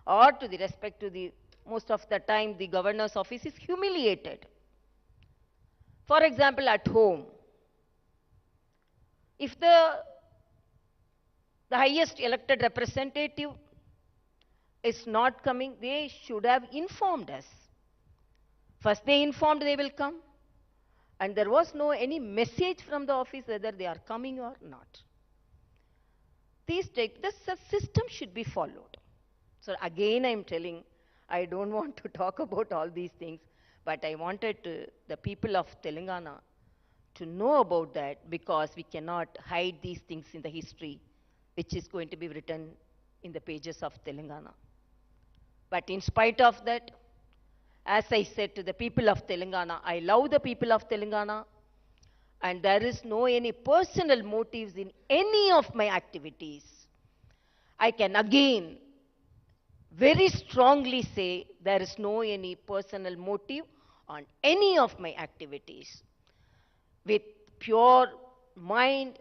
or to the respect to the, most of the time, the governor's office is humiliated. For example, at home, if the highest elected representative is not coming, they should have informed us. First they informed they will come, and there was no any message from the office whether they are coming or not. The system should be followed. So again I am telling, I don't want to talk about all these things, but I wanted the people of Telangana to know about that, because we cannot hide these things in the history which is going to be written in the pages of Telangana. But in spite of that, as I said to the people of Telangana, I love the people of Telangana, and there is no any personal motives in any of my activities. I can again very strongly say there is no any personal motive on any of my activities. With pure mind,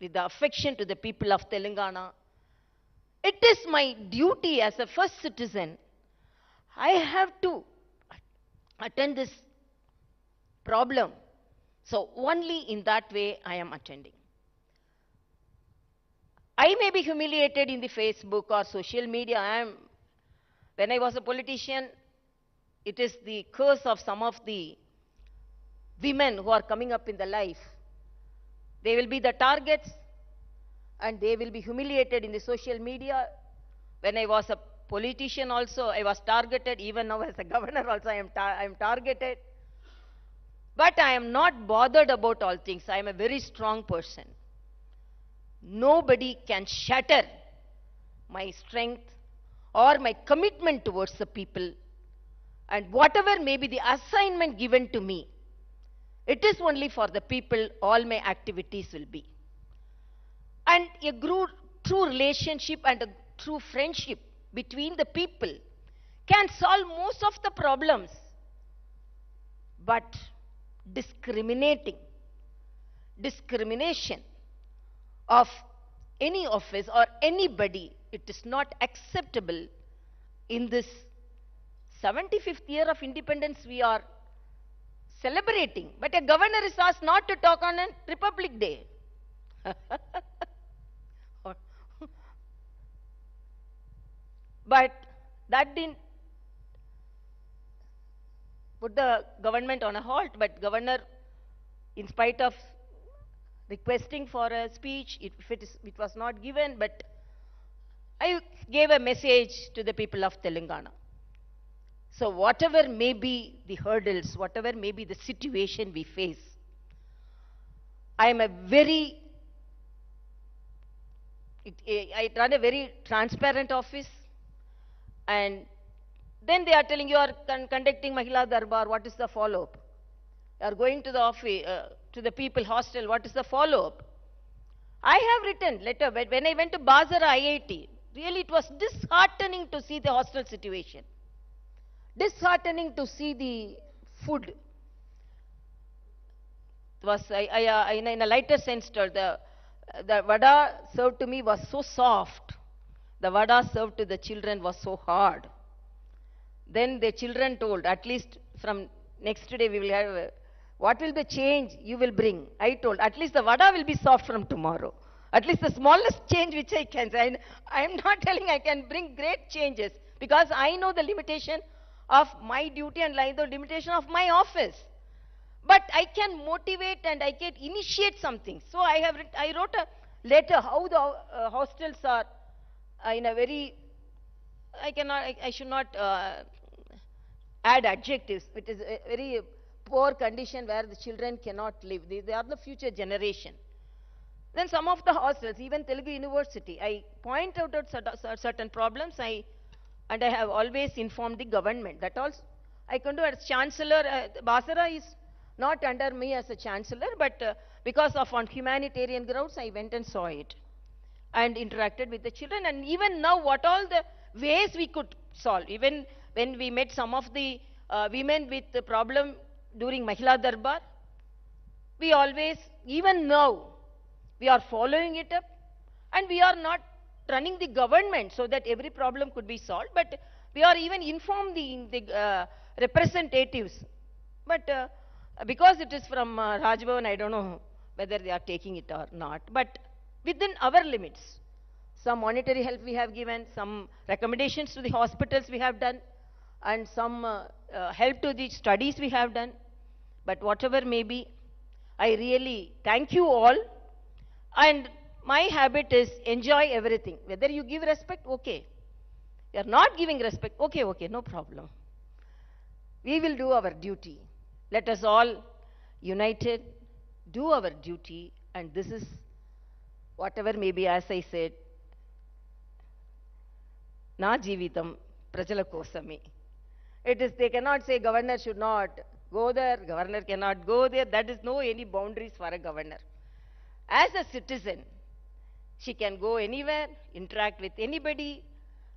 with the affection to the people of Telangana, it is my duty as a first citizen. I have to attend this problem. So only in that way I am attending. I may be humiliated in the Facebook or social media. When I was a politician, it is the curse of some of the women who are coming up in the life. They will be the targets. and they will be humiliated in the social media. When I was a politician also, I was targeted. Even now as a governor also, I am targeted. But I am not bothered about all things. I am a very strong person. Nobody can shatter my strength or my commitment towards the people. And whatever may be the assignment given to me, it is only for the people all my activities will be. And a true relationship and a true friendship between the people can solve most of the problems. But discrimination of any office or anybody, it is not acceptable in this 75th year of independence we are celebrating. But a governor is asked not to talk on a Republic Day. But that didn't put the government on a halt. But governor, in spite of requesting for a speech, it was not given. But I gave a message to the people of Telangana. So whatever may be the hurdles, whatever may be the situation we face, I run a very transparent office, and then they are telling you are conducting Mahila Darbar, what is the follow-up? You are going to the office, to the people hostel, what is the follow-up? I have written letter, when I went to Bazara IIT, really it was disheartening to see the hostel situation. Disheartening to see the food. It was, in a lighter sense, the vada served to me was so soft. The vada served to the children was so hard. Then the children told, at least from next day we will have, what will be change you will bring? I told, at least the vada will be soft from tomorrow. At least the smallest change which I can say. I am not telling I can bring great changes, because I know the limitation of my duty and the limitation of my office. But I can motivate and I can initiate something. So I wrote a letter how the hostels are in a very, I should not add adjectives. It is a very poor condition where the children cannot live. They are the future generation. Then some of the hostels, even Telugu University, I point out certain problems. And I have always informed the government. That also I can do as chancellor. Basara is not under me as a chancellor, but because of on humanitarian grounds, I went and saw it and interacted with the children. And even now, what all the ways we could solve. Even when we met some of the women with the problem during Mahila Darbar, we always, even now, we are following it up, and we are not running the government so that every problem could be solved, but we are even informed the representatives. But because it is from Rajbhavan, I don't know whether they are taking it or not. But within our limits, some monetary help we have given, some recommendations to the hospitals we have done, and some help to the studies we have done. But whatever may be, I really thank you all. And my habit is enjoy everything. Whether you give respect, okay. You are not giving respect, okay, no problem. We will do our duty. Let us all united do our duty, and this is whatever may be, as I said, na jeevitam prajala kosame. It is, they cannot say governor should not go there, governor cannot go there. That is no any boundaries for a governor. As a citizen, she can go anywhere, interact with anybody,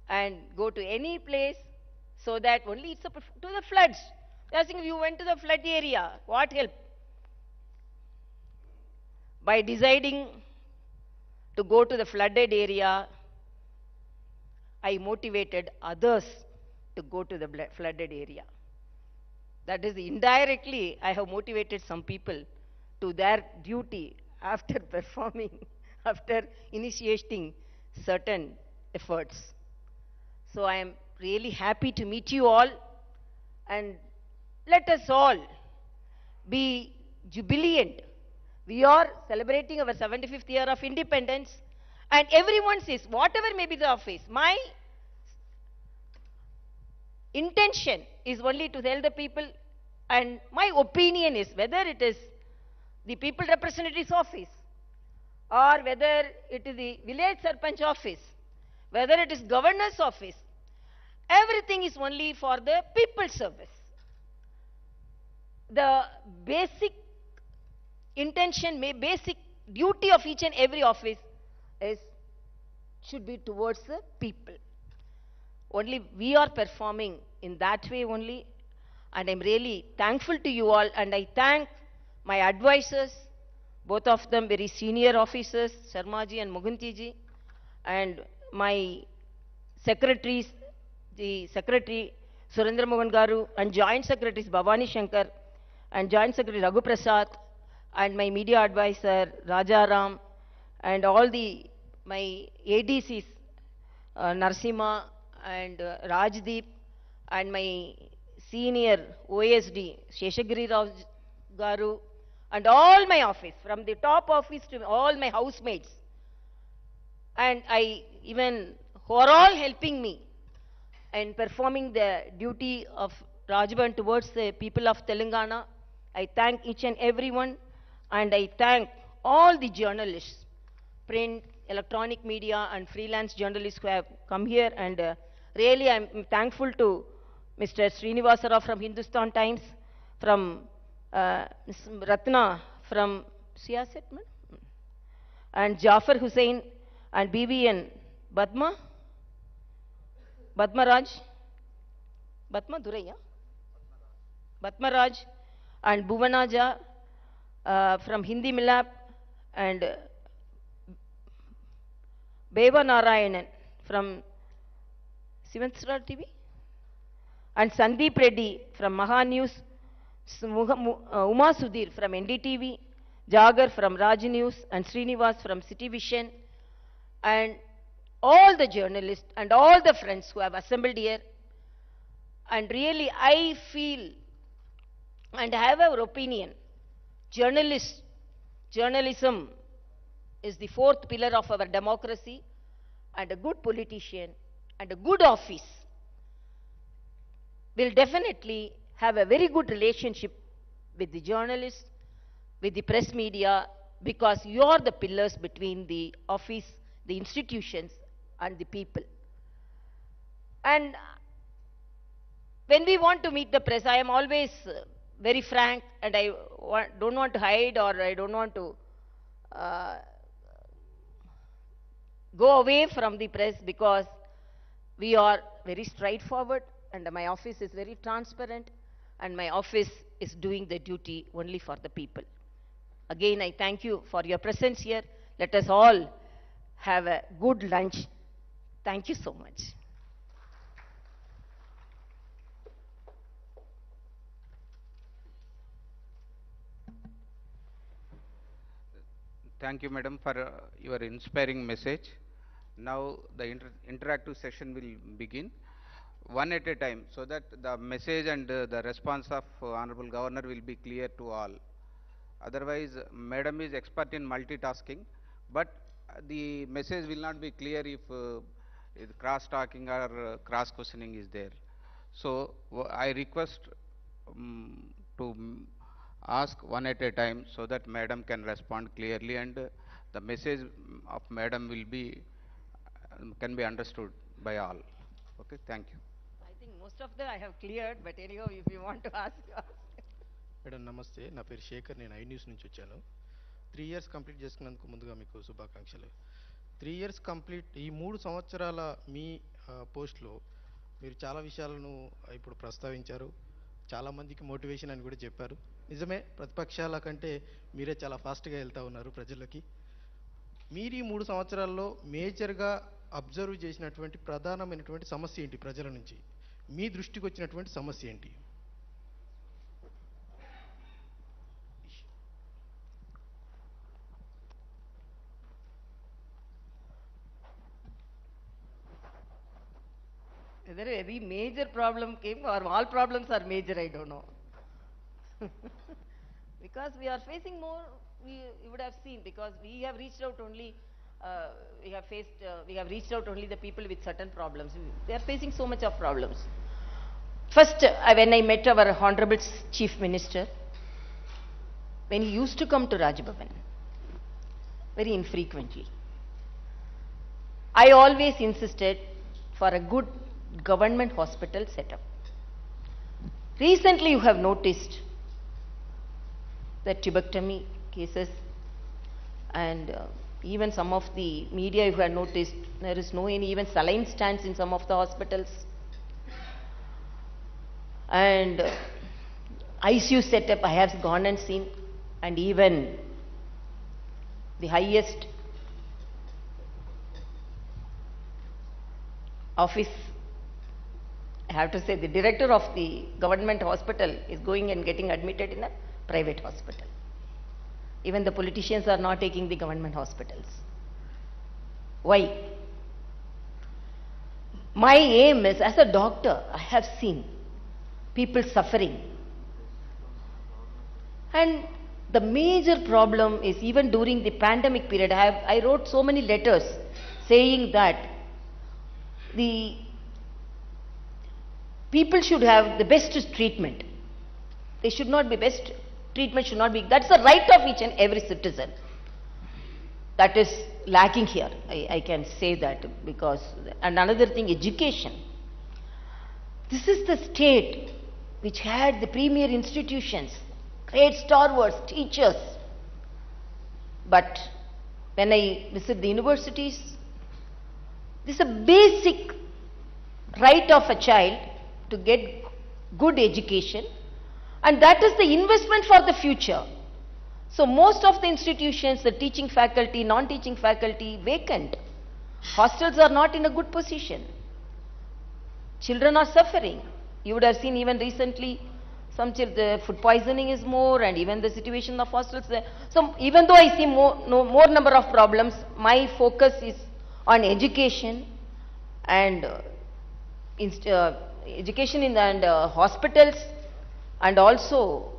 and go to any place, so that only it's to the floods. I think you went to the flood area, what help? By deciding to go to the flooded area, I motivated others to go to the flooded area. That is, indirectly, I have motivated some people to their duty after performing, after initiating certain efforts. So I am really happy to meet you all, and let us all be jubilant. We are celebrating our 75th year of independence, And everyone says, whatever may be the office, my intention is only to tell the people, and my opinion is whether it is the people representative's office or whether it is the village sarpanch office, whether it is governor's office, everything is only for the people's service. The basic intention, basic duty of each and every office is should be towards the people. Only we are performing in that way only, and I'm really thankful to you all, and I thank my advisors, both of them very senior officers, Sharmaji and Mugantiji, and my secretaries, the secretary Surendra Mohan Garu, and joint secretaries Bhavani Shankar, and joint secretary Raghu Prasad, and my media advisor Rajaram, and all my ADCs, Narsima and Rajdeep, and my senior OSD Sheshagiri Rao Garu, and all my office, from the top office to all my housemates, and who are all helping me in performing the duty of Rajbhavan towards the people of Telangana. I thank each and everyone, and I thank all the journalists, print, electronic media, and freelance journalists who have come here, and really I'm thankful to Mr. Srinivasa Rao from Hindustan Times, from Ms. Ratna from Siyaset, and Jafar Hussain, and Bibi and Badma Raj, Badma Duraiya, Badma Raj, and Bhuvanaja from Hindi Milap, and Beva Narayanan from Sivansra TV, and Sandeep Reddy from Maha News, Uma Sudhir from NDTV, Jagar from Raj News, and Srinivas from City Vision, and all the journalists and all the friends who have assembled here. And really I feel and have our opinion, journalism is the fourth pillar of our democracy, and a good politician and a good office will definitely have a very good relationship with the journalists, with the press media, because you are the pillars between the office, the institutions, and the people. And when we want to meet the press, I am always very frank, and I don't want to hide, or I don't want to go away from the press, because we are very straightforward, and my office is very transparent, and my office is doing the duty only for the people. Again, I thank you for your presence here. Let us all have a good lunch. Thank you so much. Thank you, madam, for your inspiring message. Now the interactive session will begin, one at a time, so that the message and the response of Honorable Governor will be clear to all. Otherwise, madam is expert in multitasking, but the message will not be clear if cross-talking or cross-questioning is there. So I request to ask one at a time, so that madam can respond clearly, and the message of madam will be can be understood by all. Okay, thank you. I think most of them I have cleared, but anyhow, if you want to ask, ask. Madam నమస్తే, నా పేరు శేఖర్, నేను I news నుంచి వచ్చాను. 3 years complete చేసుకున్నందుకు ముందుగా మీకు శుభాకాంక్షలు. 3 ఇయర్స్ కంప్లీట్, ఈ 3 సంవత్సరాల మీ పోస్ట్లో మీరు చాలా విషయాలను ఇప్పుడు ప్రస్తావించారు. చాలామందికి మోటివేషన్ అని కూడా చెప్పారు. నిజమే, ప్రతిపక్షాల కంటే మీరే చాలా ఫాస్ట్గా వెళ్తూ ఉన్నారు ప్రజలకి. మీరు ఈ 3 సంవత్సరాల్లో మేజర్గా అబ్జర్వ్ చేసినటువంటి ప్రధానమైనటువంటి సమస్య ఏంటి? ప్రజల నుంచి మీ దృష్టికి వచ్చినటువంటి సమస్య ఏంటి? Whether any major problem came or all problems are major, I don't know. Because we are facing more, you would have seen, because we have reached out only we have reached out only the people with certain problems. They are facing so much of problems. First, when I met our Honorable Chief Minister, when he used to come to Rajbhavan, very infrequently, I always insisted for a good government hospital setup. Recently, you have noticed the tuberculosis cases, and even some of the media you have noticed there is no any even saline stands in some of the hospitals, and ICU setup I have gone and seen, and even the highest office, I have to say the director of the government hospital is going and getting admitted in a private hospital. Even the politicians are not taking the government hospitals. Why? My aim is, as a doctor, I have seen people suffering. And the major problem is, even during the pandemic period, I wrote so many letters saying that the people should have the best treatment. They should not be best treatment should not be, that's the right of each and every citizen. That is lacking here. I can say that because, and another thing, education. This is the state which had the premier institutions, great stalwarts, teachers. But when I visit the universities, this is a basic right of a child to get good education, and that is the investment for the future. So most of the institutions, the teaching faculty, non-teaching faculty, vacant. Hostels are not in a good position. Children are suffering. You would have seen even recently, the food poisoning is more, and even the situation of hostels there. So even though I see more number of problems, my focus is on education and education in and hospitals, and also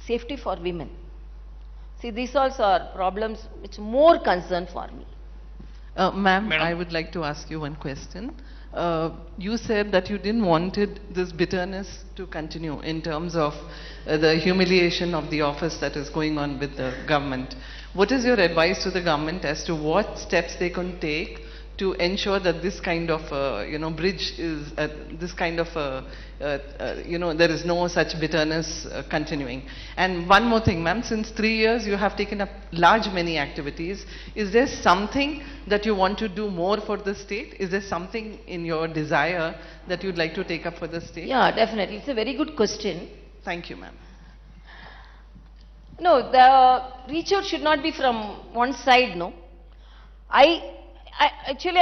safety for women. See, these also are problems which more concern for me. Ma'am, I would like to ask you one question. You said that you didn't wanted this bitterness to continue in terms of the humiliation of the office that is going on with the government. What is your advice to the government as to what steps they can take to ensure that this kind of bridge is this kind of there is no such bitterness continuing? And one more thing, ma'am, since 3 years you have taken up many activities. Is there something that you want to do more for the state? Is there something in your desire that you'd like to take up for the state? Yeah, definitely. It's a very good question. Thank you, ma'am. No, the reach out should not be from one side, no. Actually,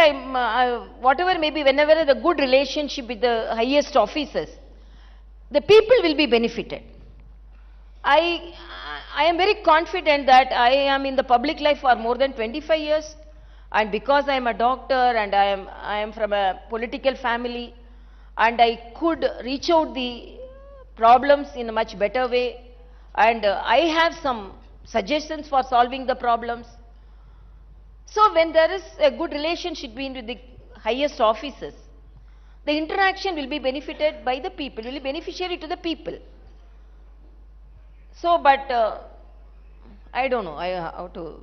whatever may be, whenever the good relationship with the highest officers, the people will be benefited. I am very confident that I am in the public life for more than 25 years, and because I am a doctor and I am from a political family, and I could reach out the problems in a much better way, and I have some suggestions for solving the problems. So when there is a good relationship between the highest officers, the interaction will be benefited by the people, will be beneficiary to the people. So, but I don't know how to,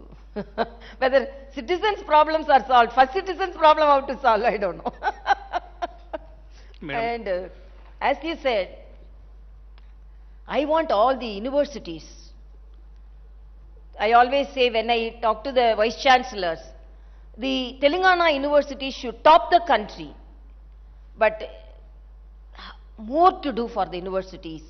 whether citizens' problems are solved. First citizens' problem how to solve, I don't know. And as you said, I want all the universities. I always say when I talk to the vice chancellors, the Telangana university should top the country, but more to do for the universities.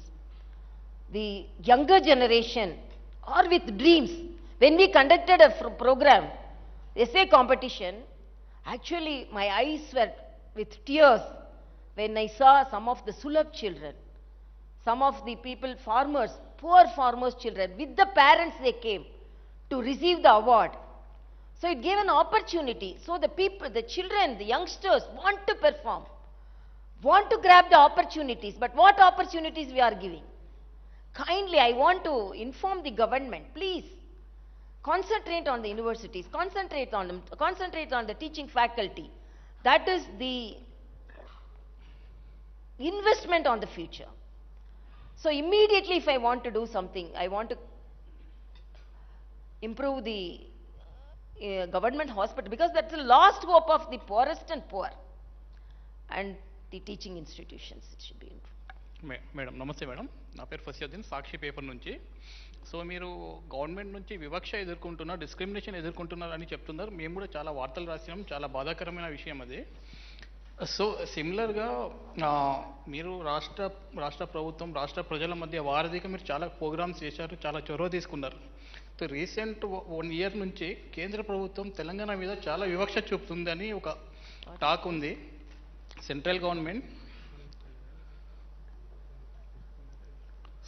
The younger generation are with dreams. When we conducted a program, essay competition, actually my eyes were with tears when I saw some of the Sulabh children, some of the people, farmers, poor farmers' children, with the parents they came to receive the award. So it gave an opportunity. So the people, the children, the youngsters want to perform, want to grab the opportunities. But what opportunities we are giving? Kindly, I want to inform the government, please Concentrate on the universities, concentrate on them, concentrate on the teaching faculty. That is the investment on the future. So immediately if I want to do something, I want to improve the government hospital, because that's the last hope of the poorest and poor, and the teaching institutions, it should be improved. Madam నమస్తే madam, నా పేరు ఫసియుద్దీన్, సాక్షి paper నుంచి. So మీరు government నుంచి వివక్ష ఎదుర్కొంటున్నారు, discrimination ఎదుర్కొంటున్నారు అని చెప్తున్నారు. మేము కూడా చాలా వార్తలు రాసినాం, చాలా బాధాకరమైన విషయం అది. సో సిమిలర్గా మీరు రాష్ట్ర ప్రభుత్వం, రాష్ట్ర ప్రజల మధ్య వారధిగా మీరు చాలా ప్రోగ్రామ్స్ చేశారు, చాలా చొరవ తీసుకున్నారు. సో రీసెంట్ 1 year నుంచి కేంద్ర ప్రభుత్వం తెలంగాణ మీద చాలా వివక్ష చూపుతుందని ఒక టాక్ ఉంది. సెంట్రల్ గవర్నమెంట్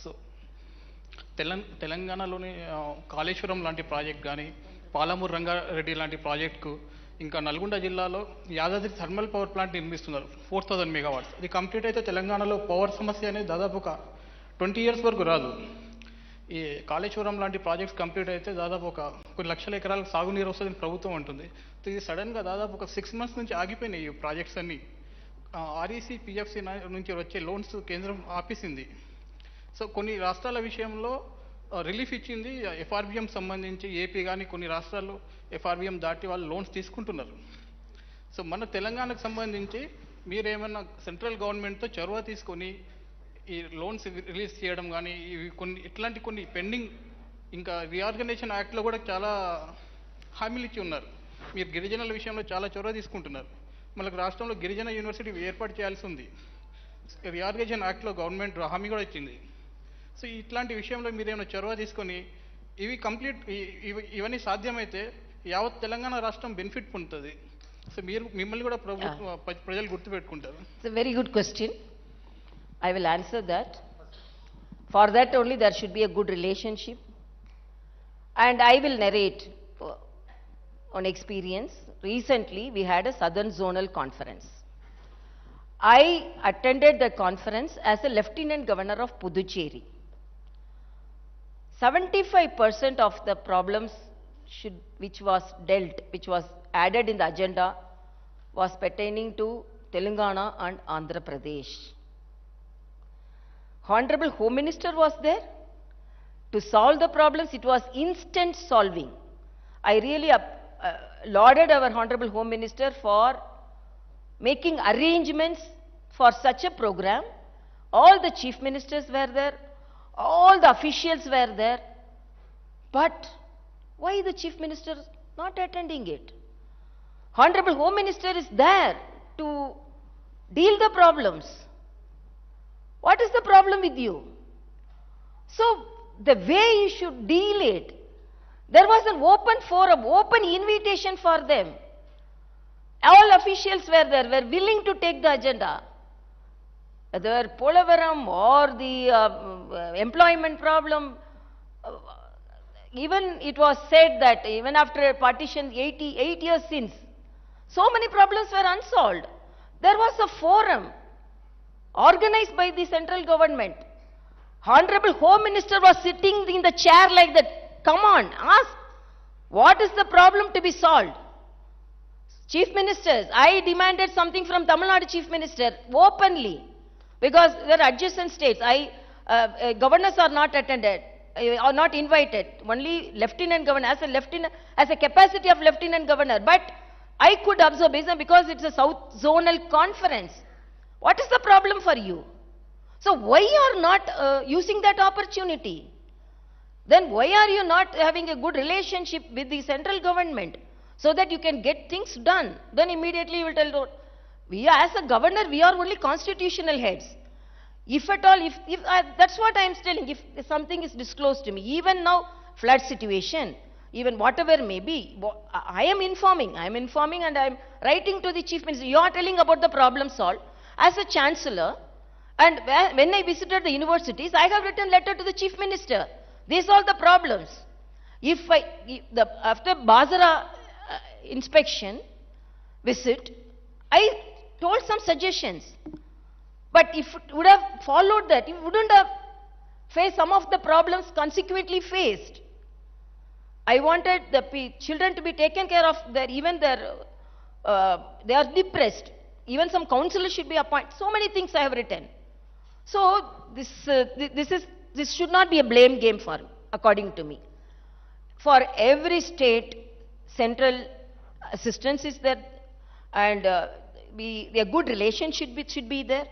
సో తెలంగాణలోని కాళేశ్వరం లాంటి ప్రాజెక్ట్ కానీ, పాలమూరు రంగారెడ్డి లాంటి ప్రాజెక్టుకు, ఇంకా నల్గొండ జిల్లాలో యాదాద్రి థర్మల్ పవర్ ప్లాంట్ నిర్మిస్తున్నారు 4000 megawatts. అది కంప్లీట్ అయితే తెలంగాణలో పవర్ సమస్య అనేది దాదాపు ఒక 20 years వరకు రాదు. ఈ కాళేశ్వరం లాంటి ప్రాజెక్ట్స్ కంప్లీట్ అయితే దాదాపు కొన్ని లక్షల ఎకరాలకు సాగునీరు వస్తుందని ప్రభుత్వం అంటుంది. ఇది సడన్గా దాదాపు ఒక 6 months నుంచి ఆగిపోయినాయి ఈ ప్రాజెక్ట్స్ అన్నీ. ఆర్ఈసీ, పిఎఫ్సి నుంచి వచ్చే లోన్స్ కేంద్రం ఆపేసింది. సో కొన్ని రాష్ట్రాల విషయంలో రిలీఫ్ ఇచ్చింది, ఎఫ్ఆర్బిఎం సంబంధించి ఏపీ కానీ కొన్ని రాష్ట్రాల్లో ఎఫ్ఆర్బిఎం దాటి వాళ్ళు లోన్స్ తీసుకుంటున్నారు. సో మన తెలంగాణకు సంబంధించి మీరేమన్నా సెంట్రల్ గవర్నమెంట్తో చొరవ తీసుకొని ఈ లోన్స్ రిలీజ్ చేయడం కానీ, ఇవి ఇట్లాంటి కొన్ని పెండింగ్, ఇంకా రీఆర్గనైజేషన్ యాక్ట్లో కూడా చాలా హామీలు ఇచ్చి ఉన్నారు. మీరు గిరిజనుల విషయంలో చాలా చొరవ తీసుకుంటున్నారు. మనకు రాష్ట్రంలో గిరిజన యూనివర్సిటీ ఏర్పాటు చేయాల్సి ఉంది. రీఆర్గనైజేషన్ యాక్ట్లో గవర్నమెంట్ హామీ కూడా ఇచ్చింది. సో ఇట్లాంటి విషయంలో మీరేమైనా చొరవ తీసుకొని ఇవి కంప్లీట్ ఇవన్నీ సాధ్యమైతే యావత్ తెలంగాణ రాష్ట్రం బెనిఫిట్ పొందుతుంది. సో మిమ్మల్ని కూడా ప్రజలు గుర్తుపెట్టుకుంటారు. It's a very good question. I will answer that. For that only there should be a good relationship, and I will narrate on experience. Recently we had a Southern Zonal Conference. I attended the conference as a Lieutenant Governor of Puducherry. 75% of the problems which was added in the agenda was pertaining to Telangana and Andhra Pradesh. Honorable Home Minister was there to solve the problems. It was instant solving. I really lauded our Honorable Home Minister for making arrangements for such a program. All the chief ministers were there, all the officials were there, but why the chief minister not attending it? Honorable Home Minister is there to deal the problems. What is the problem with you? So the way you should deal it, there was an open forum, open invitation for them. All officials were there, were willing to take the agenda. Whether Polavaram or the employment problem, even it was said that even after partition 88 years since, so many problems were unsolved. There was a forum organized by the central government. Honorable Home Minister was sitting in the chair like that. Come on, ask, what is the problem to be solved? Chief Ministers, I demanded something from Tamil Nadu Chief Minister openly, because they are adjacent states. Governors are not attended, are not invited. Only Lieutenant Governor, as a capacity of Lieutenant Governor. But I could observe, because it's a South Zonal Conference. What is the problem for you? So why you are not using that opportunity? Then why are you not having a good relationship with the central government so that you can get things done? Then immediately you will tell, we as a governor, we are only constitutional heads. If at all, that's what I am telling, if something is disclosed to me, even now flood situation, even whatever may be, I am informing and I am writing to the Chief Minister. You are telling about the problem solved. As a Chancellor, and when I visited the universities, I have written letter to the Chief Minister. These are the problems. After Bazara inspection visit, I told some suggestions. But if it would have followed that, it wouldn't have faced some of the problems consequently faced. I wanted the children to be taken care of, even they are depressed. Even some counselor should be appointed. So many things I have written. So this should not be a blame game for me, according to me. For every state, central assistance is there, and a good relationship should be there.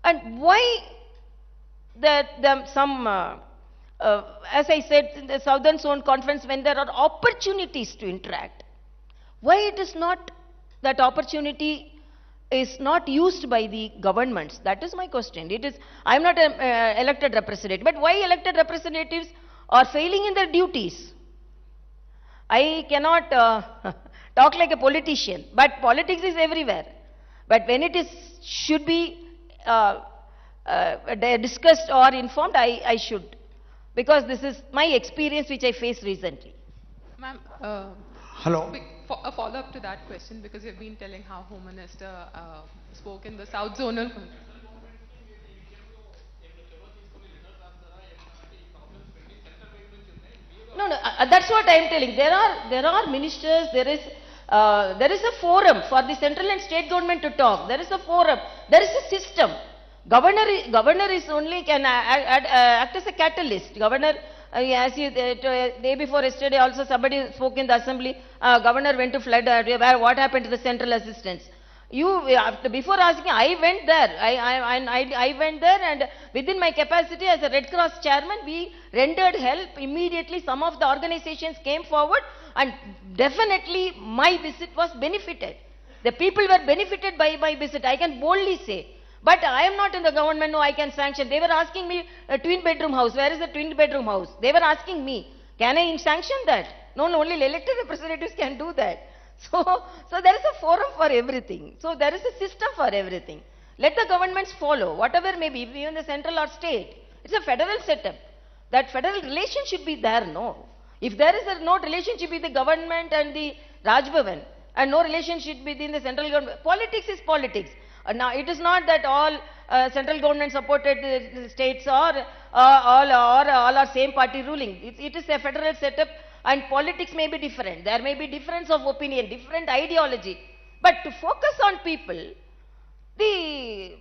And why as I said in the Southern Zone Conference, when there are opportunities to interact, why it is not, that opportunity is not used by the governments? That is my question. I am not an elected representative, but why elected representatives are failing in their duties? I cannot talk like a politician, but politics is everywhere. But when should be discussed or informed, I should. Because this is my experience which I faced recently. Ma'am, Hello. a follow-up to that question, because you've been telling how Home Minister spoke in the South Zonal. No, that's what I am telling. There are ministers, there is a forum for the central and state government to talk. There is a forum, there is a system. Governor is only can act as a catalyst. Governor, as you, day before yesterday also somebody spoke in the assembly, governor went to flood, what happened to the central assistance? Before asking, I went there. I went there, and within my capacity as a Red Cross chairman, we rendered help immediately. Some of the organizations came forward, and definitely my visit was benefited. The people were benefited by my visit, I can boldly say. But I am not in the government, no, I can sanction. They were asking me a twin-bedroom house. Where is the twin-bedroom house? They were asking me, can I sanction that? No, only elected representatives can do that. So there is a forum for everything. So there is a system for everything. Let the governments follow, whatever may be, even the central or state. It's a federal setup. That federal relation should be there, no. If there is no relationship with the government and the Raj Bhavan, and no relationship within the central government, politics is politics. Now, it is not that all central government supported states all are same party ruling. It is a federal setup, and politics may be different. There may be difference of opinion, different ideology. But to focus on people, the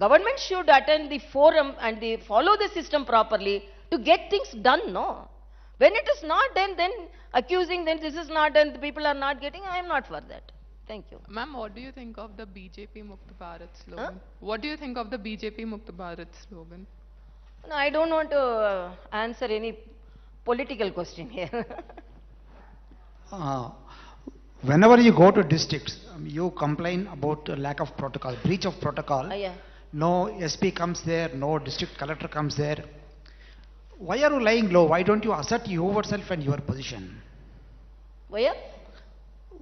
government should attend the forum and follow the system properly to get things done, no? When it is not done, then accusing them this is not done, the people are not getting, I am not for that. Thank you. Ma'am, what do you think of the BJP Mukt Bharat slogan? Huh? What do you think of the BJP Mukt Bharat slogan? No, I don't want to answer any political question here. Whenever you go to districts, you complain about lack of protocol, breach of protocol. Yeah. No SP comes there, no district collector comes there. Why are you lying low? Why don't you assert yourself and your position? Why?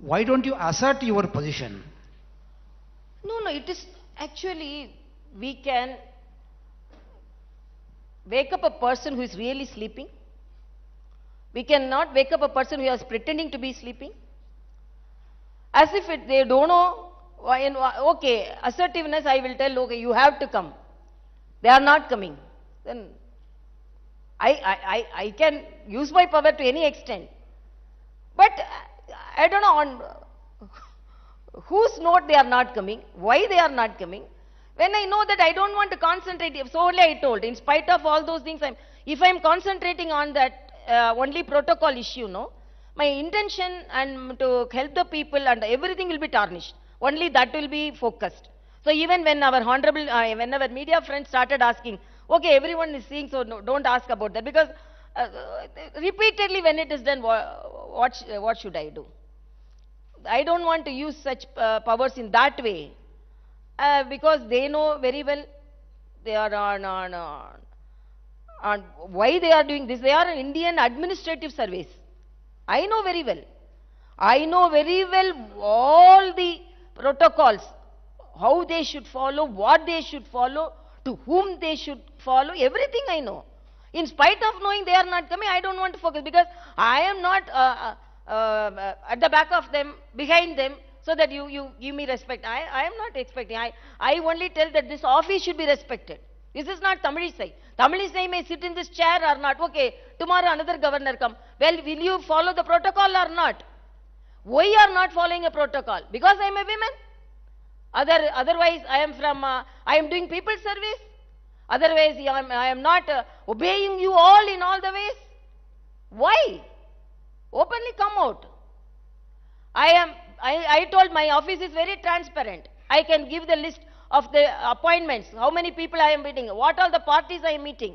Why don't you assert your position? No, it is actually, we can wake up a person who is really sleeping. We cannot wake up a person who is pretending to be sleeping. As if they don't know, okay, assertiveness, I will tell, okay, you have to come. They are not coming. Then I can use my power to any extent. But I don't know on whose note they are not coming, why they are not coming. When I know that I don't want to concentrate, so only I told, in spite of all those things, if I am concentrating on that only protocol issue, no, my intention and to help the people and everything will be tarnished. Only that will be focused. So even when our honorable, when our media friends started asking, okay, everyone is seeing, so no, don't ask about that, because repeatedly when it is done, what should I do? I don't want to use such powers in that way, because they know very well they are on why they are doing this. They are an Indian administrative service. I know very well. I know very well all the protocols, how they should follow, what they should follow, to whom they should follow, everything I know. In spite of knowing they are not coming, I don't want to focus, because I am not at the back of them, behind them, so that you give me respect. I am not expecting. I only tell that this office should be respected. This is not Tamilisai. Tamilisai may sit in this chair or not. Okay, tomorrow another governor come. Well, will you follow the protocol or not? Why you are not following a protocol? Because I am a woman. Otherwise, I am doing people service. Otherwise, I am not obeying you all in all the ways. Why? Openly come out. I told my office is very transparent. I can give the list of the appointments, how many people I am meeting, what all the parties I am meeting.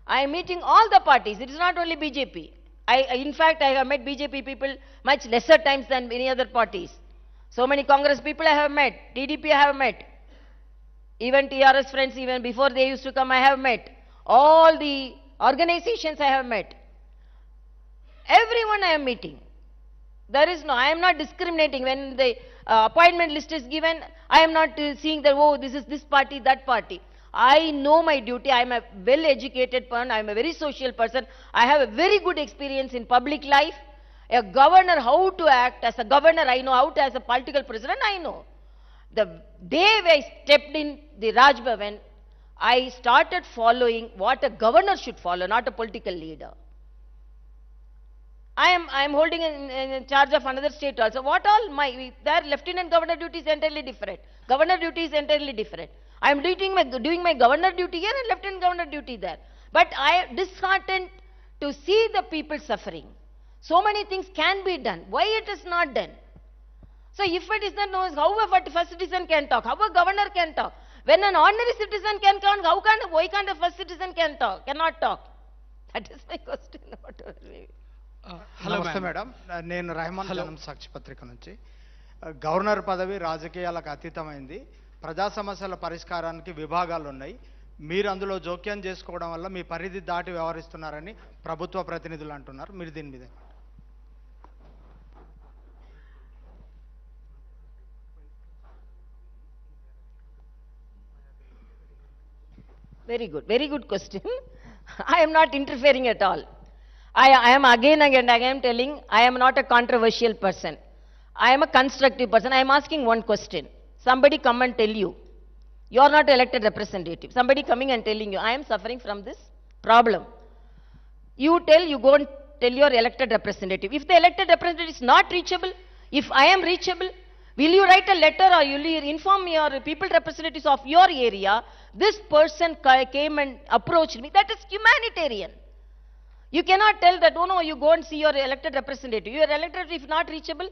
I am meeting all the parties. It is not only BJP. In fact, I have met BJP people much lesser times than many other parties. So many Congress people I have met, TDP I have met. Even TRS friends, even before they used to come, I have met. All the organizations I have met. Everyone I am meeting. There is no, I am not discriminating. When the appointment list is given, I am not seeing that, oh, this is this party, that party. I know my duty. I am a well-educated person. I am a very social person. I have a very good experience in public life. A governor, how to act as a governor, I know. How to as a political president, I know. The day I stepped in the Raj Bhavan, I started following what a governor should follow, not a political leader. I am holding in charge of another state also. What all their lieutenant governor duty is entirely different. Governor duty is entirely different. I am doing my governor duty here and lieutenant governor duty there. But I am disheartened to see the people suffering. So many things can be done. Why it is not done? So if it is not known, how a first citizen can talk? How a governor can talk? When an ordinary citizen can talk, why can't a first citizen cannot talk? That is my question. నమస్తే madam, నేను రెహమాన్ జనం సాక్షి పత్రిక నుంచి. Governor పదవి రాజకీయాలకు అతీతమైంది. ప్రజా సమస్యల పరిష్కారానికి విభాగాలు ఉన్నాయి. మీరు అందులో జోక్యం చేసుకోవడం వల్ల మీ పరిధి దాటి వ్యవహరిస్తున్నారని ప్రభుత్వ ప్రతినిధులు అంటున్నారు. మీరు దీని మీద Very good question. I am not interfering at all. I am again telling, I am not a controversial person. I am a constructive person. I am asking one question. Somebody come and tell you, you are not elected representative. Somebody coming and telling you, I am suffering from this problem. You go and tell your elected representative. If the elected representative is not reachable, if I am reachable, will you write a letter or will you inform your people representatives of your area, this person came and approached me? That is humanitarian. You cannot tell that, oh no, you go and see your elected representative. Your elected representative, if not reachable,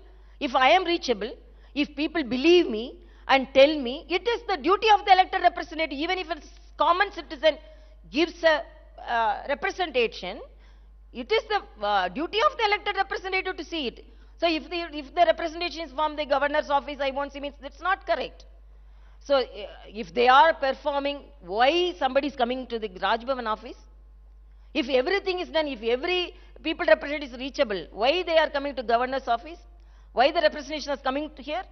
if I am reachable, if people believe me and tell me, it is the duty of the elected representative, even if a common citizen gives a representation, it is the duty of the elected representative to see it. So if the representation is from the governor's office, I won't see, means that's not correct. So if they are performing, why somebody is coming to the Raj Bhavan office? If everything is done, if every people representative is reachable, why they are coming to governor's office? Why the representation is coming to here?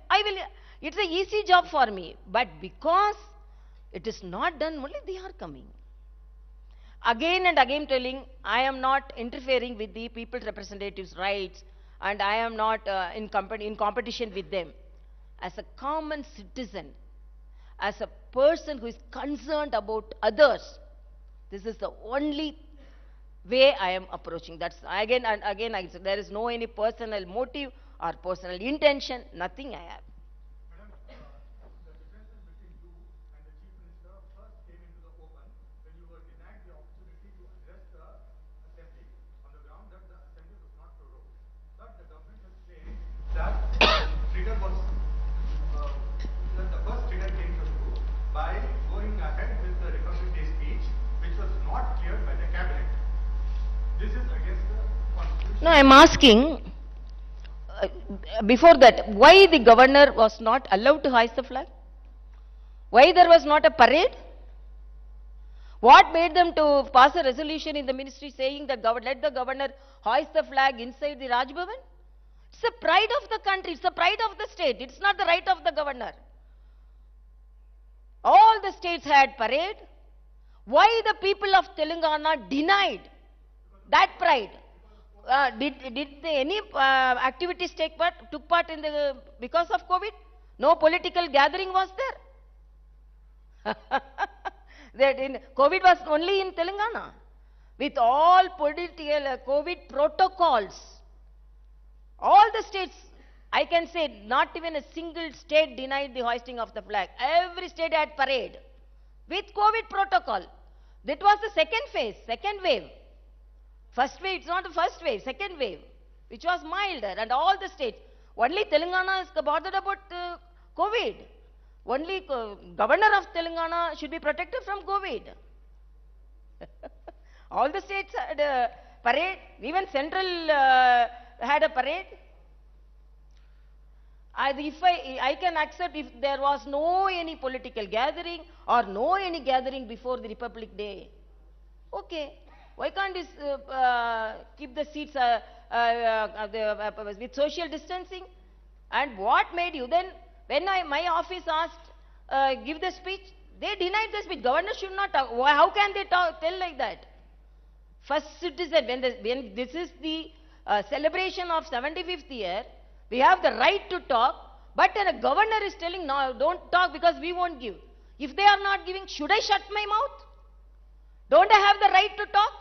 It's an easy job for me. But because it is not done, only they are coming. Again and again telling, I am not interfering with the people representatives' rights and I am not in competition with them. As a common citizen, as a person who is concerned about others, this is the only way I am approaching. That's again and again I say, there is no any personal motive or personal intention, nothing I have. No, I am asking, before that, why the governor was not allowed to hoist the flag? Why there was not a parade? What made them to pass a resolution in the ministry saying that let the governor hoist the flag inside the Raj Bhavan? It's the pride of the country, it's the pride of the state, it's not the right of the governor. All the states had parade. Why the people of Telangana denied that pride? Did any activities took part in because of COVID? No political gathering was there. That in COVID was only in Telangana. With all political COVID protocols, all the states, I can say not even a single state denied the hoisting of the flag. Every state had parade with COVID protocol. That was the second phase, second wave. First wave, it's not the first wave, second wave, which was milder, and all the states. Only Telangana is bothered about COVID. Only governor of Telangana should be protected from COVID. All the states had a parade, even central had a parade. I can accept if there was no any political gathering or no any gathering before the Republic Day. Okay, why can't this keep the seats with social distancing? And what made you then? When my office asked give the speech, they denied the speech. Governor should not talk. How can they tell like that? First citizen, when this is the celebration of 75th year, we have the right to talk, but then a governor is telling, no, don't talk because we won't give. If they are not giving, should I shut my mouth? Don't I have the right to talk?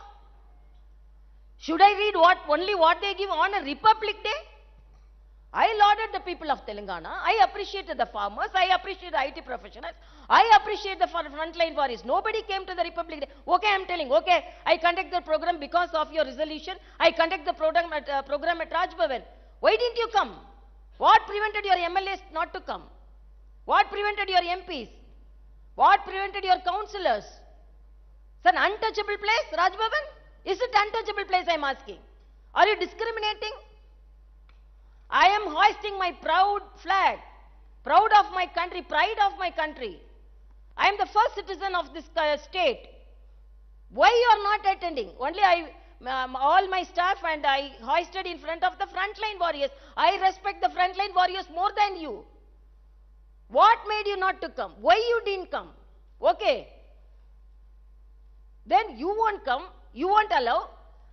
Should I read only what they give on a Republic Day? I lauded the people of Telangana. I appreciated the farmers. I appreciate the IT professionals. I appreciate the frontline warriors. Nobody came to the Republic Day. Okay, I'm telling. Okay, I conduct the program because of your resolution. I conduct the program at Rajbhavan. Why didn't you come? What prevented your MLAs not to come? What prevented your MPs? What prevented your councillors? It's an untouchable place, Rajbhavan? Is it untouchable place, I'm asking? Are you discriminating? I am hoisting my proud flag, proud of my country, pride of my country. I am the first citizen of this state. Why you are not attending? Only all my staff and I hoisted in front of the frontline warriors. I respect the frontline warriors more than you. What made you not to come? Why you didn't come? Okay. Then you won't come, you won't allow,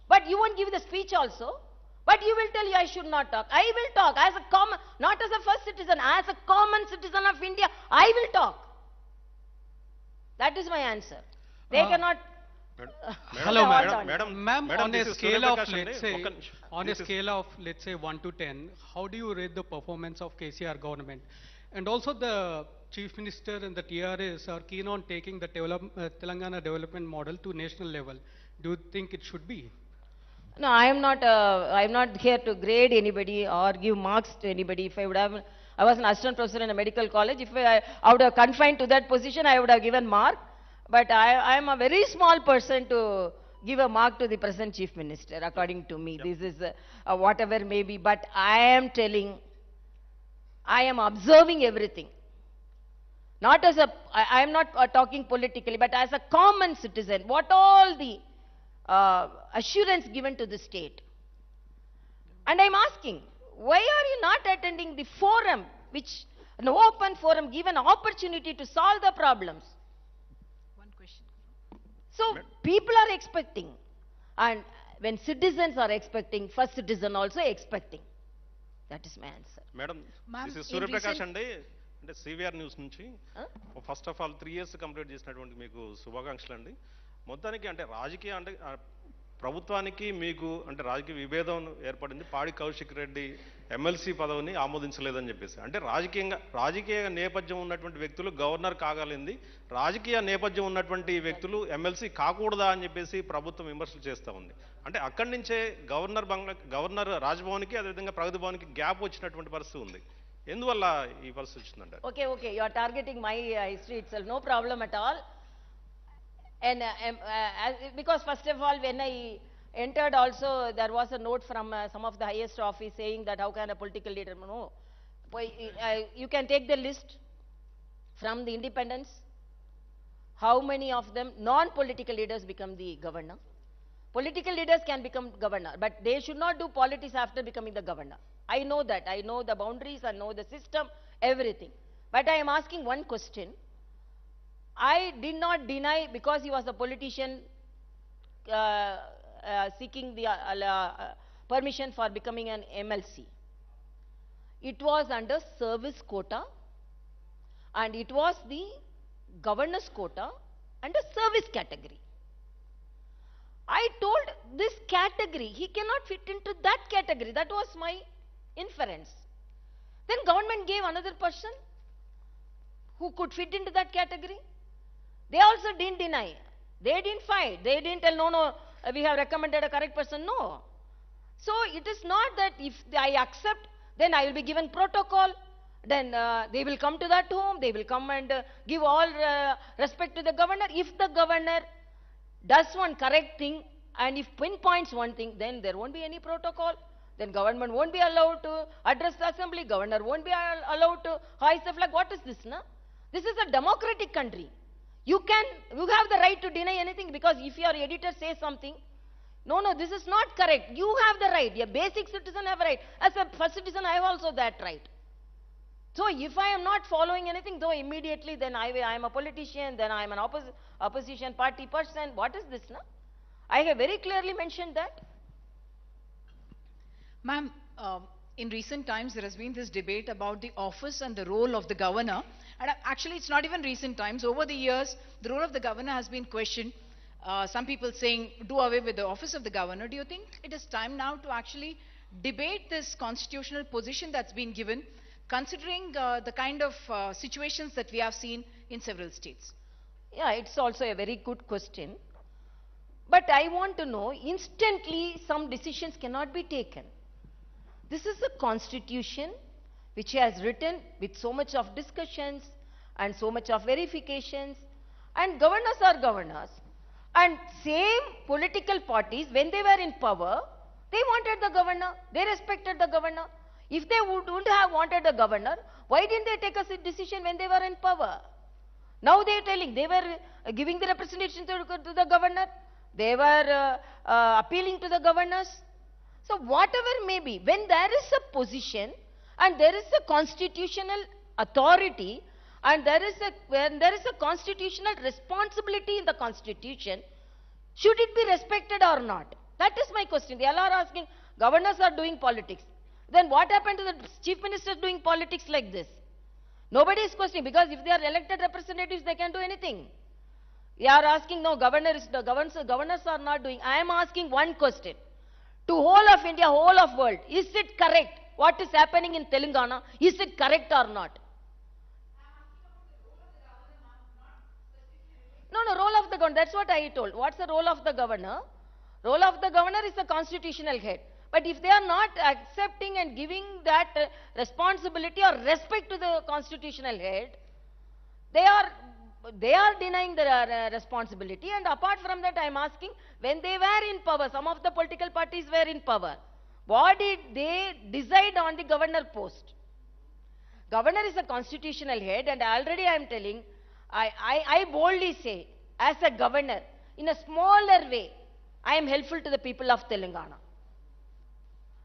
but you won't give the speech also. But you will tell you I should not talk. I will talk as a common, not as a first citizen, as a common citizen of India. I will talk. That is my answer. They cannot. Hello, Madam, on a scale of, let's say, 1 to 10, how do you rate the performance of KCR government? And also the Chief Minister and the TRS are keen on taking the Telangana development model to national level. Do you think it should be? No, I am not here to grade anybody or give marks to anybody. If I would have, I was an assistant professor in a medical college. If I would have confined to that position, I would have given mark. But I am a very small person to give a mark to the present Chief Minister, according to me. This is whatever may be. But I am telling, I am observing everything. Not as I am not talking politically, but as a common citizen. What all the assurance given to the state. And I'm asking, why are you not attending the forum, which an open forum, give an opportunity to solve the problems? One question. So people are expecting, and when citizens are expecting, first citizen also expecting. That is my answer. Madam, this is Surya Prakash and అంటే CVR news నుంచి first of all 3 years complete చేసినటువంటి మీకు శుభాకాంక్షలు అండి. మొత్తానికి అంటే రాజకీయ అంటే ప్రభుత్వానికి మీకు అంటే రాజకీయ విభేదం ఏర్పడింది. పాడి కౌశిక్ రెడ్డి ఎమ్మెల్సీ పదవిని ఆమోదించలేదని చెప్పేసి, అంటే రాజకీయ నేపథ్యం ఉన్నటువంటి వ్యక్తులు గవర్నర్ కాగలింది, రాజకీయ నేపథ్యం ఉన్నటువంటి వ్యక్తులు ఎమ్మెల్సీ కాకూడదా అని చెప్పేసి ప్రభుత్వం విమర్శలు చేస్తూ ఉంది. అంటే అక్కడి నుంచే గవర్నర్ రాజ్భవన్కి అదేవిధంగా ప్రగతి భవన్కి గ్యాప్ వచ్చినటువంటి పరిస్థితి ఉంది. ఎందువల్ల ఈ పరిస్థితి వచ్చిందంటారు? Okay, you are targeting my history itself. No problem at all. And because first of all, when I entered also, there was a note from some of the highest office saying that how can a political leader, no. You can take the list from the independence. How many of them, non-political leaders, become the governor? Political leaders can become governor, but they should not do politics after becoming the governor. I know that. I know the boundaries, I know the system, everything. But I am asking one question. I did not deny because he was a politician seeking the permission for becoming an MLC. It was under service quota and it was the governor's quota under service category. I told this category, he cannot fit into that category. That was my inference. Then government gave another person who could fit into that category. They also didn't deny. They didn't fight. They didn't tell, no, no, we have recommended a correct person. No. So it is not that if I accept, then I will be given protocol. Then they will come to that home. They will come and give all respect to the governor. If the governor does one correct thing and if pinpoints one thing, then there won't be any protocol. Then government won't be allowed to address the assembly. Governor won't be allowed to hoist the flag. What is this, na? This is a democratic country. You have the right to deny anything, because if your editor says something, no, no, this is not correct. You have the right. A basic citizen have a right. As a first citizen, I have also that right. So if I am not following anything, though immediately then I am a politician, then I am an opposition party person. What is this, na? I have very clearly mentioned that. Ma'am, in recent times there has been this debate about the office and the role of the governor. And actually it's not even recent times. Over the years, the role of the governor has been questioned. Some people saying, do away with the office of the governor. Do you think it is time now to actually debate this constitutional position that's been given, considering the kind of situations that we have seen in several states? Yeah, it's also a very good question. But I want to know, instantly some decisions cannot be taken. This is a constitution which has written with so much of discussions and so much of verifications, and governors are governors. And same political parties, when they were in power, they wanted the governor, they respected the governor. If they wouldn't have wanted a governor, why didn't they take a decision when they were in power? Now they are telling, they were giving the representation to the governor, they were appealing to the governors. So whatever may be, when there is a position and there is a constitutional authority and when there is a constitutional responsibility in the constitution, should it be respected or not? That is my question. They all are asking, governors are doing politics. Then what happened to the chief ministers doing politics like this? Nobody is questioning, because if they are elected representatives, they can do anything. They are asking, no, governors are not doing. I am asking one question. To whole of India, whole of world, is it correct? What is happening in Telangana, is it correct or not? No, role of the governor, that's what I told. What's the role of the governor? Role of the governor is the constitutional head. But if they are not accepting and giving that responsibility or respect to the constitutional head, they are denying the responsibility. And apart from that, I am asking, when they were in power, some of the political parties were in power, what did they decide on the governor post? Governor is a constitutional head, and already I am telling, I boldly say, as a governor, in a smaller way, I am helpful to the people of Telangana.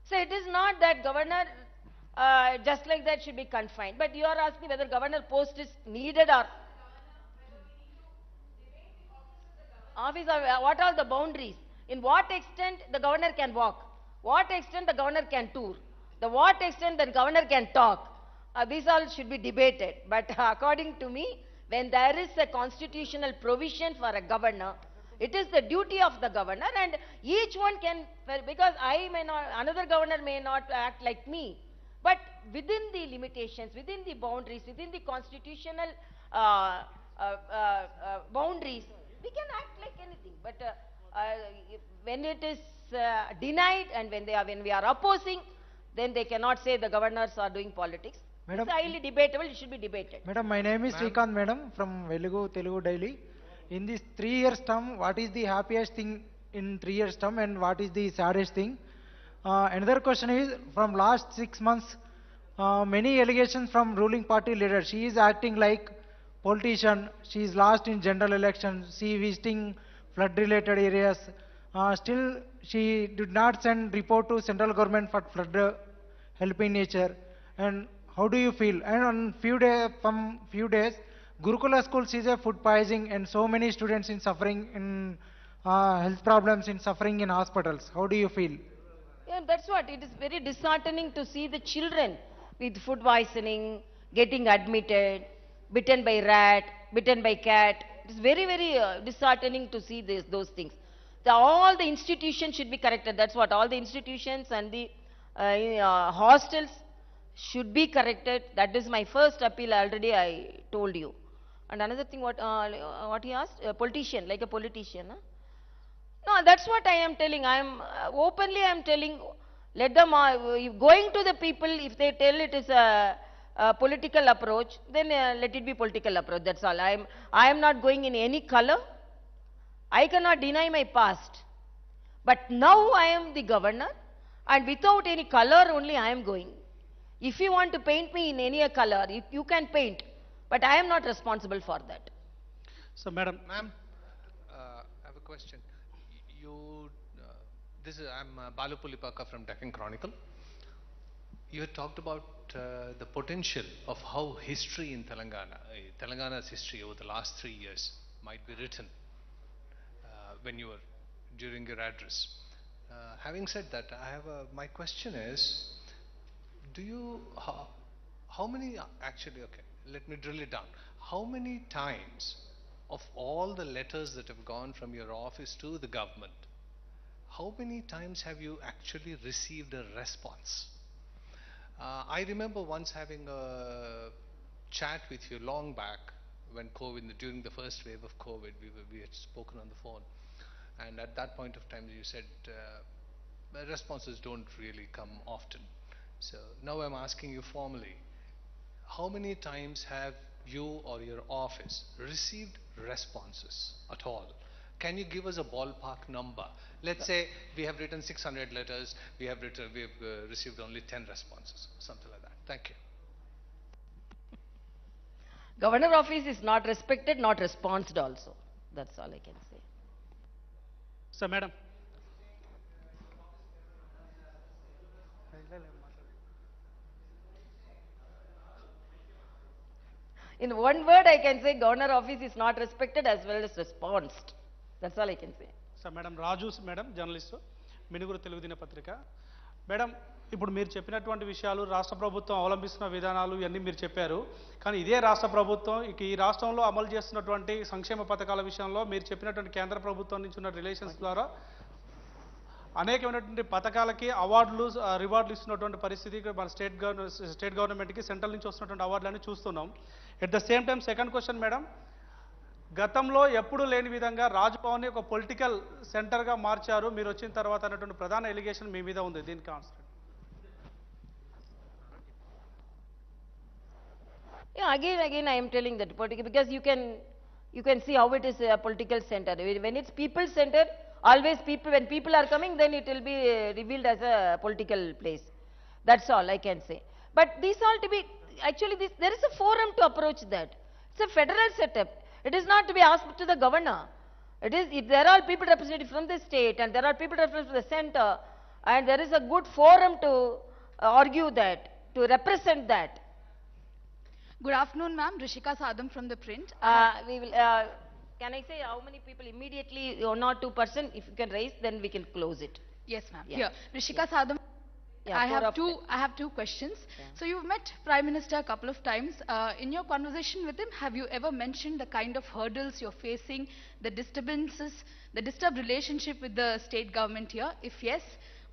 So it is not that governor just like that should be confined. But you are asking whether governor post is needed or... Office, what are the boundaries? In what extent the governor can walk? What extent the governor can tour? The what extent the governor can talk? These all should be debated. But according to me, when there is a constitutional provision for a governor, it is the duty of the governor, and each one can, because another governor may not act like me, but within the limitations, within the boundaries, within the constitutional boundaries, we can act like anything. But when it is denied and when we are opposing, then they cannot say the governors are doing politics. Madam, it's highly debatable, it should be debated. Madam, my name is Srikanth, madam, from Telugu Daily. In this 3 years term, what is the happiest thing in 3 years term and what is the saddest thing? Another question is, from last 6 months, many allegations from ruling party leaders. She is acting like politician. She is lost in general election. She visiting flood related areas. Still, she did not send report to central government for flood helping nature. And how do you feel? And on few days, Gurukula school sees a food poisoning and so many students in suffering in health problems, in suffering in hospitals. How do you feel? Yeah, that's what. It is very disheartening to see the children with food poisoning, getting admitted, bitten by rat, bitten by cat. It's very, very disheartening to see those things. All the institutions should be corrected. That's what all the institutions and the hostels should be corrected. That is my first appeal. Already I told you. And another thing, what he asked, a politician, like a politician. Huh? No, that's what I am telling. I am openly. I am telling. Let them going to the people. If they tell it is a political approach, then let it be political approach. That's all. I am not going in any color. I cannot deny my past. But now I am the governor, and without any color only I am going. If you want to paint me in any color, you can paint, but I am not responsible for that. So, Madam. Ma'am, I have a question. I'm Balu Pulipaka from Deccan Chronicle. You had talked about the potential of how history in Telangana's history over the last 3 years might be written during your address. Having said that, my question is, how many, actually, okay, let me drill it down. How many times of all the letters that have gone from your office to the government, how many times have you actually received a response? I remember once having a chat with you long back when during the first wave of COVID, we had spoken on the phone. And at that point of time, you said responses don't really come often. So now I'm asking you formally, how many times have you or your office received responses at all? Can you give us a ballpark number? Let's say we have written 600 letters, we have received only 10 responses, something like that. Thank you. Governor office is not respected, not responded also. That's all I can say. So, Madam. In one word, I can say governor office is not respected as well as responded. That's all I can say. So, Madam Raju, Madam, journalist, Minuguru Telugu Dina Patrika. Madam, ఇప్పుడు మీరు చెప్పినటువంటి విషయాలు రాష్ట్ర ప్రభుత్వం అవలంబిస్తున్న విధానాలు ఇవన్నీ మీరు చెప్పారు. కానీ ఇదే రాష్ట్ర ప్రభుత్వం ఈ రాష్ట్రంలో అమలు చేస్తున్నటువంటి సంక్షేమ పథకాల విషయంలో మీరు చెప్పినటువంటి కేంద్ర ప్రభుత్వం నుంచి ఉన్న రిలేషన్స్ ద్వారా అనేకమైనటువంటి పథకాలకి అవార్డులు రివార్డులు ఇస్తున్నటువంటి పరిస్థితి మన స్టేట్ గవర్నమెంట్కి సెంట్రల్ నుంచి వస్తున్నటువంటి అవార్డులన్నీ చూస్తున్నాం. At the same time second question madam, గతంలో ఎప్పుడు లేని విధంగా రాజ్భవన్ని ఒక పొలిటికల్ సెంటర్గా మార్చారు మీరు వచ్చిన తర్వాత అన్నటువంటి ప్రధాన ఎలిగేషన్ మీ మీద ఉంది. దీనికి answer. Yeah, again I am telling that because you can see how it is a political center. When it's people centered, always when people are coming, then it will be revealed as a political place. That's all I can say. But these all to be, actually there is a forum to approach that. It's a federal setup. It is not to be asked to the governor. It is, if there are people represented from the state and there are people represented from the center, and there is a good forum to argue that, to represent that. Good afternoon, ma'am. Rishika Sadam from the print. We will. Can I say how many people immediately, 1 or 2%? If you can raise, then we can close it. Yes, ma'am. Yeah. Here, Rishika Sadam. Yeah, I have two questions. So you've met Prime Minister a couple of times. In your conversation with him, have you ever mentioned the kind of hurdles you're facing, the disturbances, the disturbed relationship with the state government here? If yes,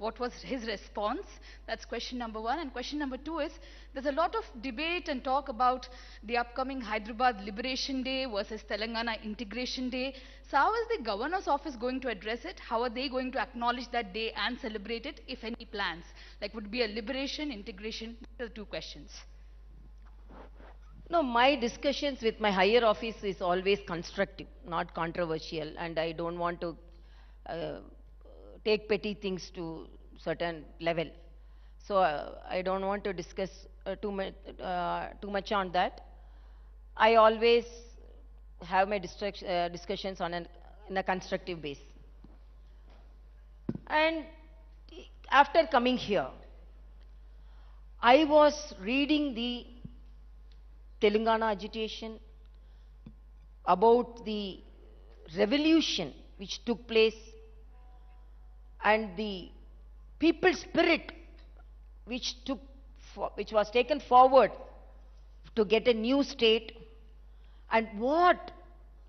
what was his response? That's question number one. And question number two is, there's a lot of debate and talk about the upcoming Hyderabad Liberation Day versus Telangana Integration Day. So how is the governor's office going to address it? How are they going to acknowledge that day and celebrate it, if any plans? Like, would it be a liberation, integration? These are the two questions. No, my discussions with my higher office is always constructive, not controversial, and I don't want to take petty things to certain level. So I don't want to discuss too much on that. I always have my discussions in a constructive base. And after coming here, I was reading the Telangana agitation about the revolution which took place and the people spirit which was taken forward to get a new state, and what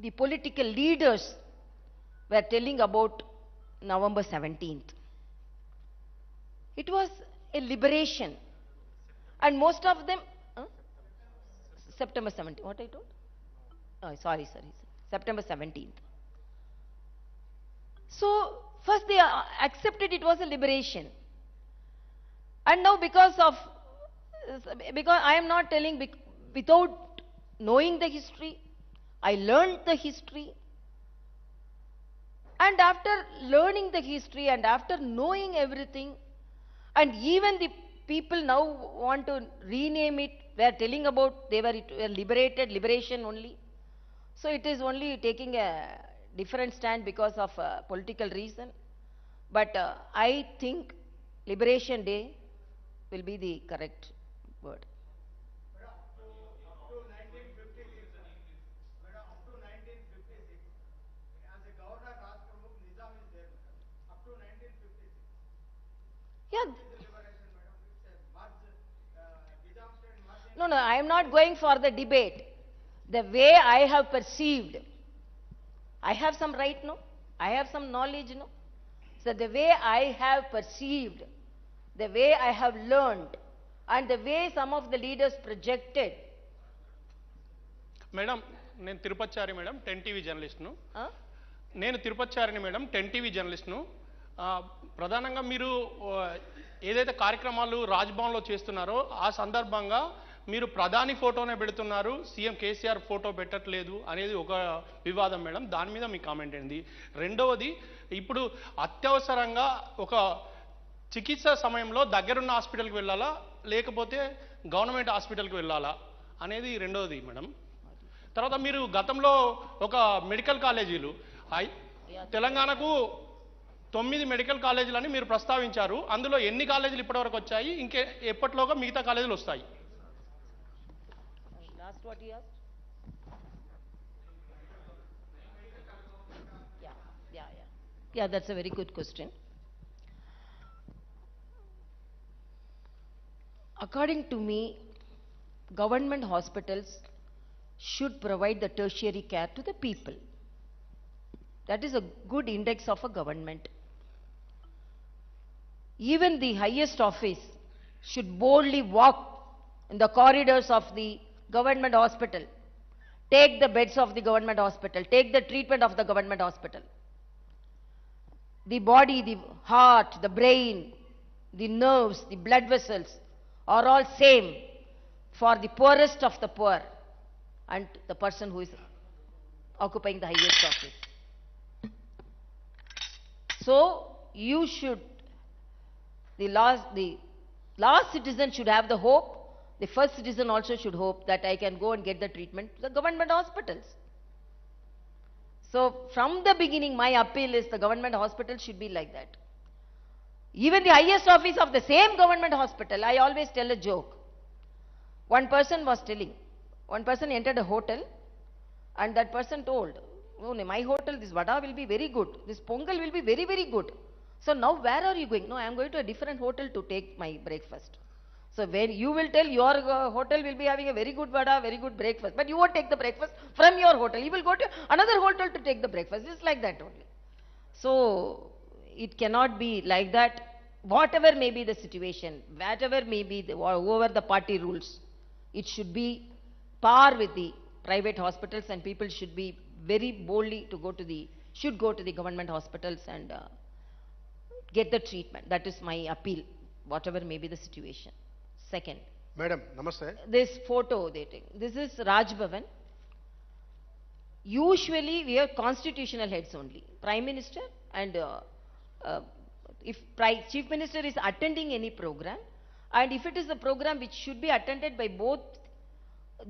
the political leaders were telling about November 17th. It was a liberation. And most of them, September 17th, what I told? Oh, sorry. September 17th. So, first they accepted it was a liberation. And now because I am not telling without knowing the history, I learned the history. And after learning the history and after knowing everything, and even the people now want to rename it, they are telling about they were liberated, liberation only. So it is only taking a different stand because of a political reason. But I think Liberation Day will be the correct word. Yeah. No, I am not going for the debate. The way I have perceived, I have some right, no? I have some knowledge, no? So the way I have perceived, the way I have learned, and the way some of the leaders projected. Madam నేను తిరుపతిచారి madam 10 TV జర్నలిస్ట్ను. నేను తిరుపతిచారిని madam 10 TV జర్నలిస్ట్ను. ప్రధానంగా మీరు ఏదైతే కార్యక్రమాలు రాజ్భవన్లో చేస్తున్నారో ఆ సందర్భంగా మీరు ప్రధాని ఫోటోనే పెడుతున్నారు, సీఎం కేసీఆర్ ఫోటో పెట్టట్లేదు అనేది ఒక వివాదం మేడం. దాని మీద మీ కామెంట్ ఏంది? రెండవది, ఇప్పుడు అత్యవసరంగా ఒక చికిత్స సమయంలో దగ్గరున్న హాస్పిటల్కి వెళ్ళాలా లేకపోతే గవర్నమెంట్ హాస్పిటల్కి వెళ్ళాలా అనేది రెండవది మేడం. తర్వాత మీరు గతంలో ఒక మెడికల్ కాలేజీలు తెలంగాణకు 9 మెడికల్ కాలేజీలని మీరు ప్రస్తావించారు. అందులో ఎన్ని కాలేజీలు ఇప్పటివరకు వచ్చాయి, ఇంకే ఎప్పటిలోగా మిగతా కాలేజీలు వస్తాయి? Last what you asked? Yeah, that's a very good question. According to me, government hospitals should provide the tertiary care to the people. That is a good index of a government. Even the highest office should boldly walk in the corridors of the government hospital, take the beds of the government hospital, take the treatment of the government hospital. The body, the heart, the brain, the nerves, the blood vessels are all same for the poorest of the poor and the person who is occupying the highest office. So you should, the last citizen should have the hope. The first citizen also should hope that I can go and get the treatment to the government hospitals. So from the beginning, my appeal is the government hospital should be like that. Even the highest office of the same government hospital, I always tell a joke. One person was telling, one person entered a hotel and that person told, oh, my hotel, this vada will be very good. This pongal will be very, very good. So now where are you going? No, I am going to a different hotel to take my breakfast. So when you will tell your hotel will be having a very good vada, very good breakfast, but you won't take the breakfast from your hotel. You will go to another hotel to take the breakfast. It's like that only. So it cannot be like that. Whatever may be the situation, whatever may be over the party rules, it should be par with the private hospitals, and people should be very boldly to should go to the government hospitals and get the treatment. That is my appeal, whatever may be the situation. Second, Madam, namaste. This photo they take. This is Raj Bhavan. Usually we have constitutional heads only, Prime Minister and if Chief Minister is attending any program, and if it is a program which should be attended by both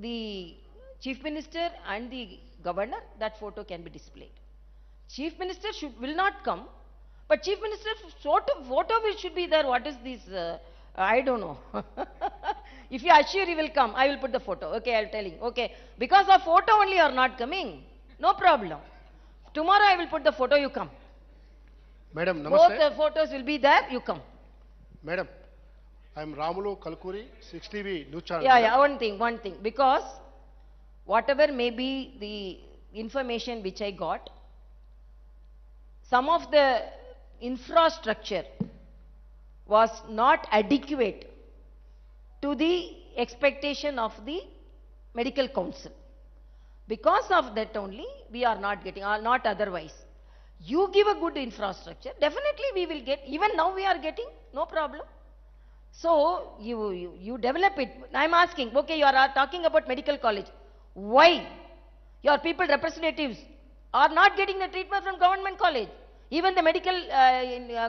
the Chief Minister and the Governor, that photo can be displayed. Chief Minister will not come, but Chief Minister photo which should be there. What is this? I don't know. If you assure he will come, I will put the photo. Okay, I will tell him. Okay, because of photo only you are not coming. No problem. Tomorrow I will put the photo, you come. Madam, namaste. Both the photos will be there, you come. Madam, I am Ramulu Kalkuri, 6TV News Channel. Yeah, one thing. Because whatever may be the information which I got, some of the infrastructure was not adequate to the expectation of the medical council. Because of that only we are not getting, or not otherwise. You give a good infrastructure, definitely we will get, even now we are getting, no problem. So you develop it. I am asking, okay, you are talking about medical college. Why your people representatives are not getting the treatment from government college? Even the medical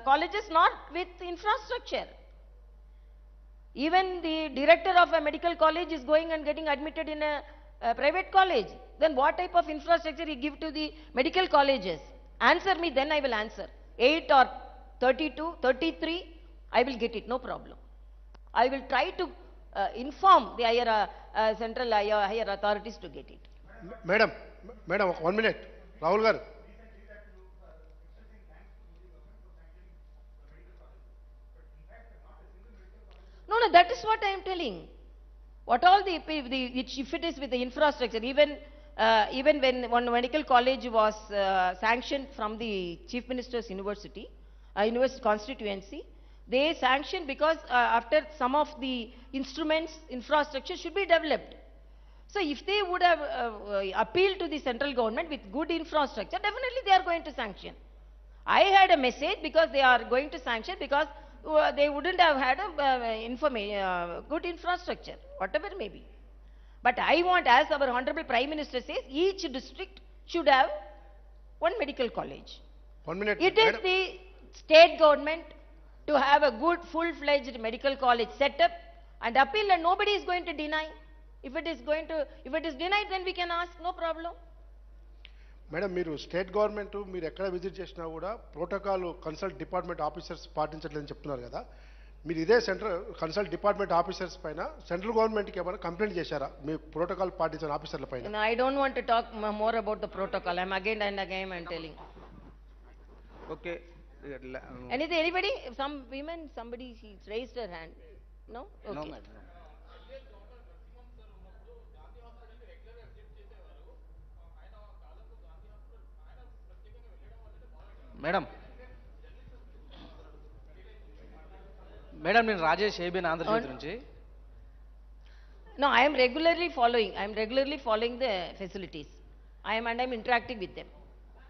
colleges not with infrastructure. Even the director of a medical college is going and getting admitted in a private college. Then what type of infrastructure you give to the medical colleges? Answer me, then I will answer. 8 or 32, 33, I will get it, no problem. I will try to inform the higher central higher authorities to get it. Madam, 1 minute. Rahul garu. No, that is what I am telling. What all the if it is with the infrastructure, even when one medical college was sanctioned from the Chief Minister's University, University constituency, they sanctioned because after some of the instruments, infrastructure should be developed. So if they would have appealed to the central government with good infrastructure, definitely they are going to sanction. I had a message because they are going to sanction because they wouldn't have had a good infrastructure, whatever may be. But I want, as our Honorable Prime Minister says, each district should have one medical college. 1 minute. It is the state government to have a good full-fledged medical college set up and appeal, and nobody is going to deny. If it is denied, then we can ask, no problem. Madam మీరు state government మీరు ఎక్కడ visit చేసినా కూడా protocol consult department officers పాటించట్లేదని చెప్తున్నారు కదా, మీరు ఇదే central consult department officers పైన సెంట్రల్ గవర్నమెంట్కి ఏమైనా కంప్లైంట్ చేశారా మీ ప్రోటోకాల్ పాటించిన ఆఫీసర్ల పైన? I don't want to talk more about the protocol. I'm again and again I'm telling. Okay. Anybody? Some women, somebody raised her hand. No? Okay. No, madam. Madam నేను Rajesh ABN Andhra Jyothi నుంచి. No, I am regularly following the facilities. I'm interacting with them.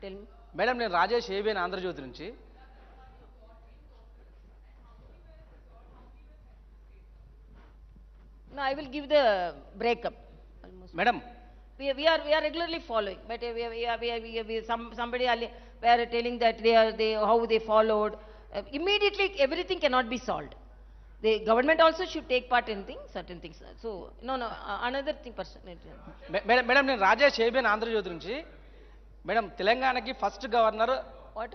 Tell me. Madam నేను Rajesh ABN Andhra Jyothi నుంచి. No, I will give the breakup. Madam We are regularly following, but somebody were telling that how they followed. Immediately everything cannot be solved. The government also should take part in certain things. So no, another thing person. Madam నేను Rajesh ABN Andhra Jyothi నుంచి. Madam తెలంగాణకి first governor. What?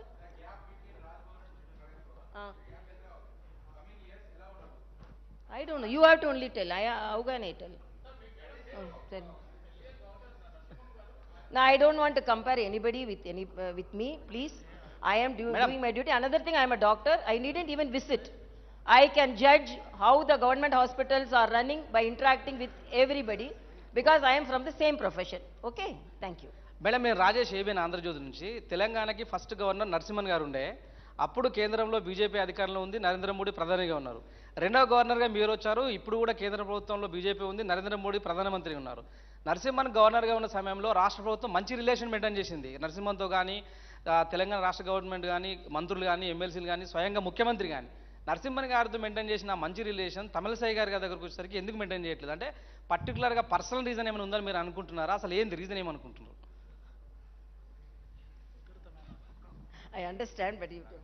I don't know. You have to only tell. How can I tell? Tell me. No, I don't want to compare anybody with me, please. I am doing my duty. Another thing, I am a doctor. I needn't even visit. I can judge how the government hospitals are running by interacting with everybody because I am from the same profession. Okay? Thank you. Madam నేను Rajesh ABN Andhra Jyothi నుంచి. తెలంగాణకి first governor Narasimhan గారు ఉండే. అప్పుడు కేంద్రంలో BJP అధికారంలో ఉంది, నరేంద్ర మోడీ ప్రధానిగా ఉన్నారు. రెండవ గవర్నర్గా మీరు వచ్చారు. ఇప్పుడు కూడా కేంద్ర ప్రభుత్వంలో బీజేపీ ఉంది, నరేంద్ర మోడీ ప్రధానమంత్రి ఉన్నారు. నరసింహన్ గవర్నర్గా ఉన్న సమయంలో రాష్ట్ర ప్రభుత్వం మంచి రిలేషన్ మెయింటైన్ చేసింది. నరసింహన్తో కానీ తెలంగాణ రాష్ట్ర గవర్నమెంట్ కానీ మంత్రులు కానీ ఎమ్మెల్సీలు కానీ స్వయంగా ముఖ్యమంత్రి కానీ నరసింహన్ గారితో మెయింటైన్ చేసిన మంచి రిలేషన్ తమిళసై గారి దగ్గరకు వచ్చేసరికి ఎందుకు మెయింటైన్ చేయట్లేదు? అంటే పర్టికులర్గా పర్సనల్ రీజన్ ఏమైనా ఉందని మీరు అనుకుంటున్నారా? అసలు ఏంది రీజన్ ఏమనుకుంటున్నారు? I understand, but you don't.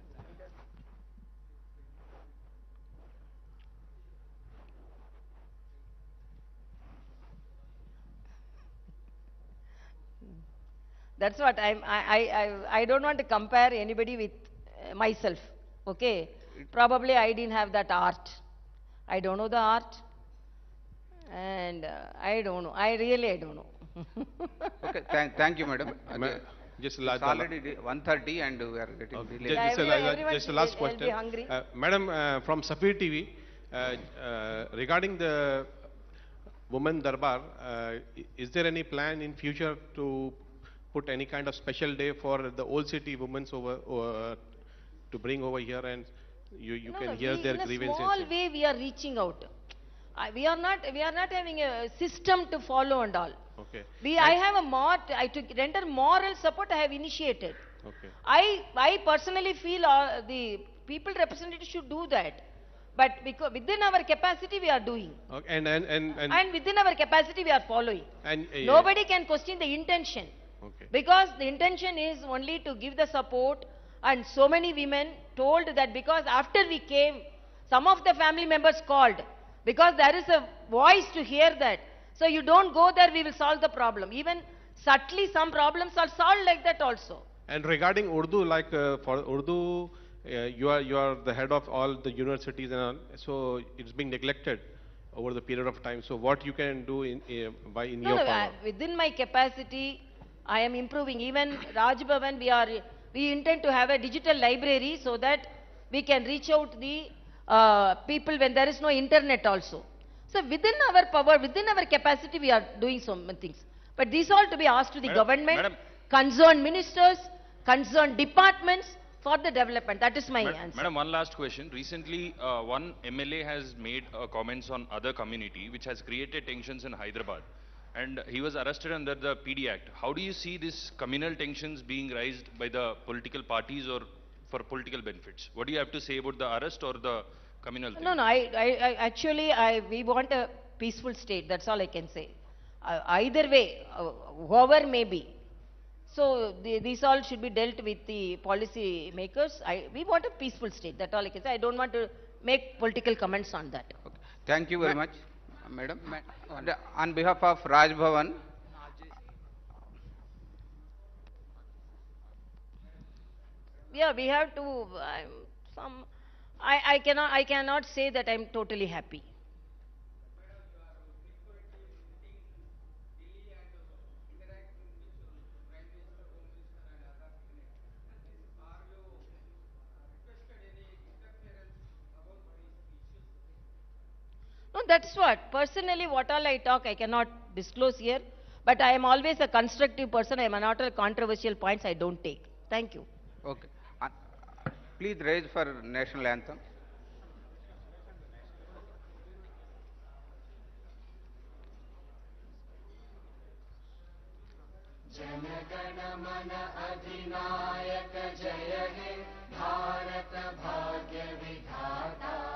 That's what I don't want to compare anybody with myself. Okay? Probably I didn't have that art. I don't know the art. And I don't know. I don't know. Okay, thank you, madam. Just it's already 1:30 and we are getting delayed. Just a last question. Madam, from Safir TV, regarding the Women Darbar, is there any plan in future to put any kind of special day for the old city women to bring over here and you can hear their grievances? In a small way, we are reaching out. We are not having a system to follow and all. Okay. I have to render moral support. I have initiated. Okay. I personally feel the people representatives should do that. But because within our capacity we are doing. Okay. And within our capacity we are following. And nobody can question the intention. Okay. Because the intention is only to give the support, and so many women told that because after we came, some of the family members called because there is a voice to hear that. So you don't go there, we will solve the problem. Even subtly some problems are solved like that also. And regarding Urdu, like for Urdu, you are the head of all the universities and all, so it's being neglected over the period of time. So what you can do in your power? Within my capacity, I am improving. Even Raj Bhavan, we intend to have a digital library so that we can reach out the people when there is no internet also. So within our power, within our capacity, we are doing so many things. But these all to be asked to the government, concerned ministers, concerned departments for the development. That is my answer. Madam, one last question. Recently, one MLA has made comments on other community which has created tensions in Hyderabad. And he was arrested under the PD Act. How do you see these communal tensions being raised by the political parties or for political benefits? What do you have to say about the arrest or the communal thing? No, actually, we want a peaceful state. That's all I can say. Either way, whoever may be. So these all should be dealt with the policy makers. We want a peaceful state. That's all I can say. I don't want to make political comments on that. Okay. Thank you very much, Madam. On behalf of Raj Bhavan, yeah, we have to. I cannot say that I'm totally happy. No, that's what. Personally, what all I talk, I cannot disclose here. But I am always a constructive person. I am not a controversial points I don't take. Thank you. okay. Please raise for national anthem. जनगण मन अधिनायक जय हे भारत भाग्य विधाता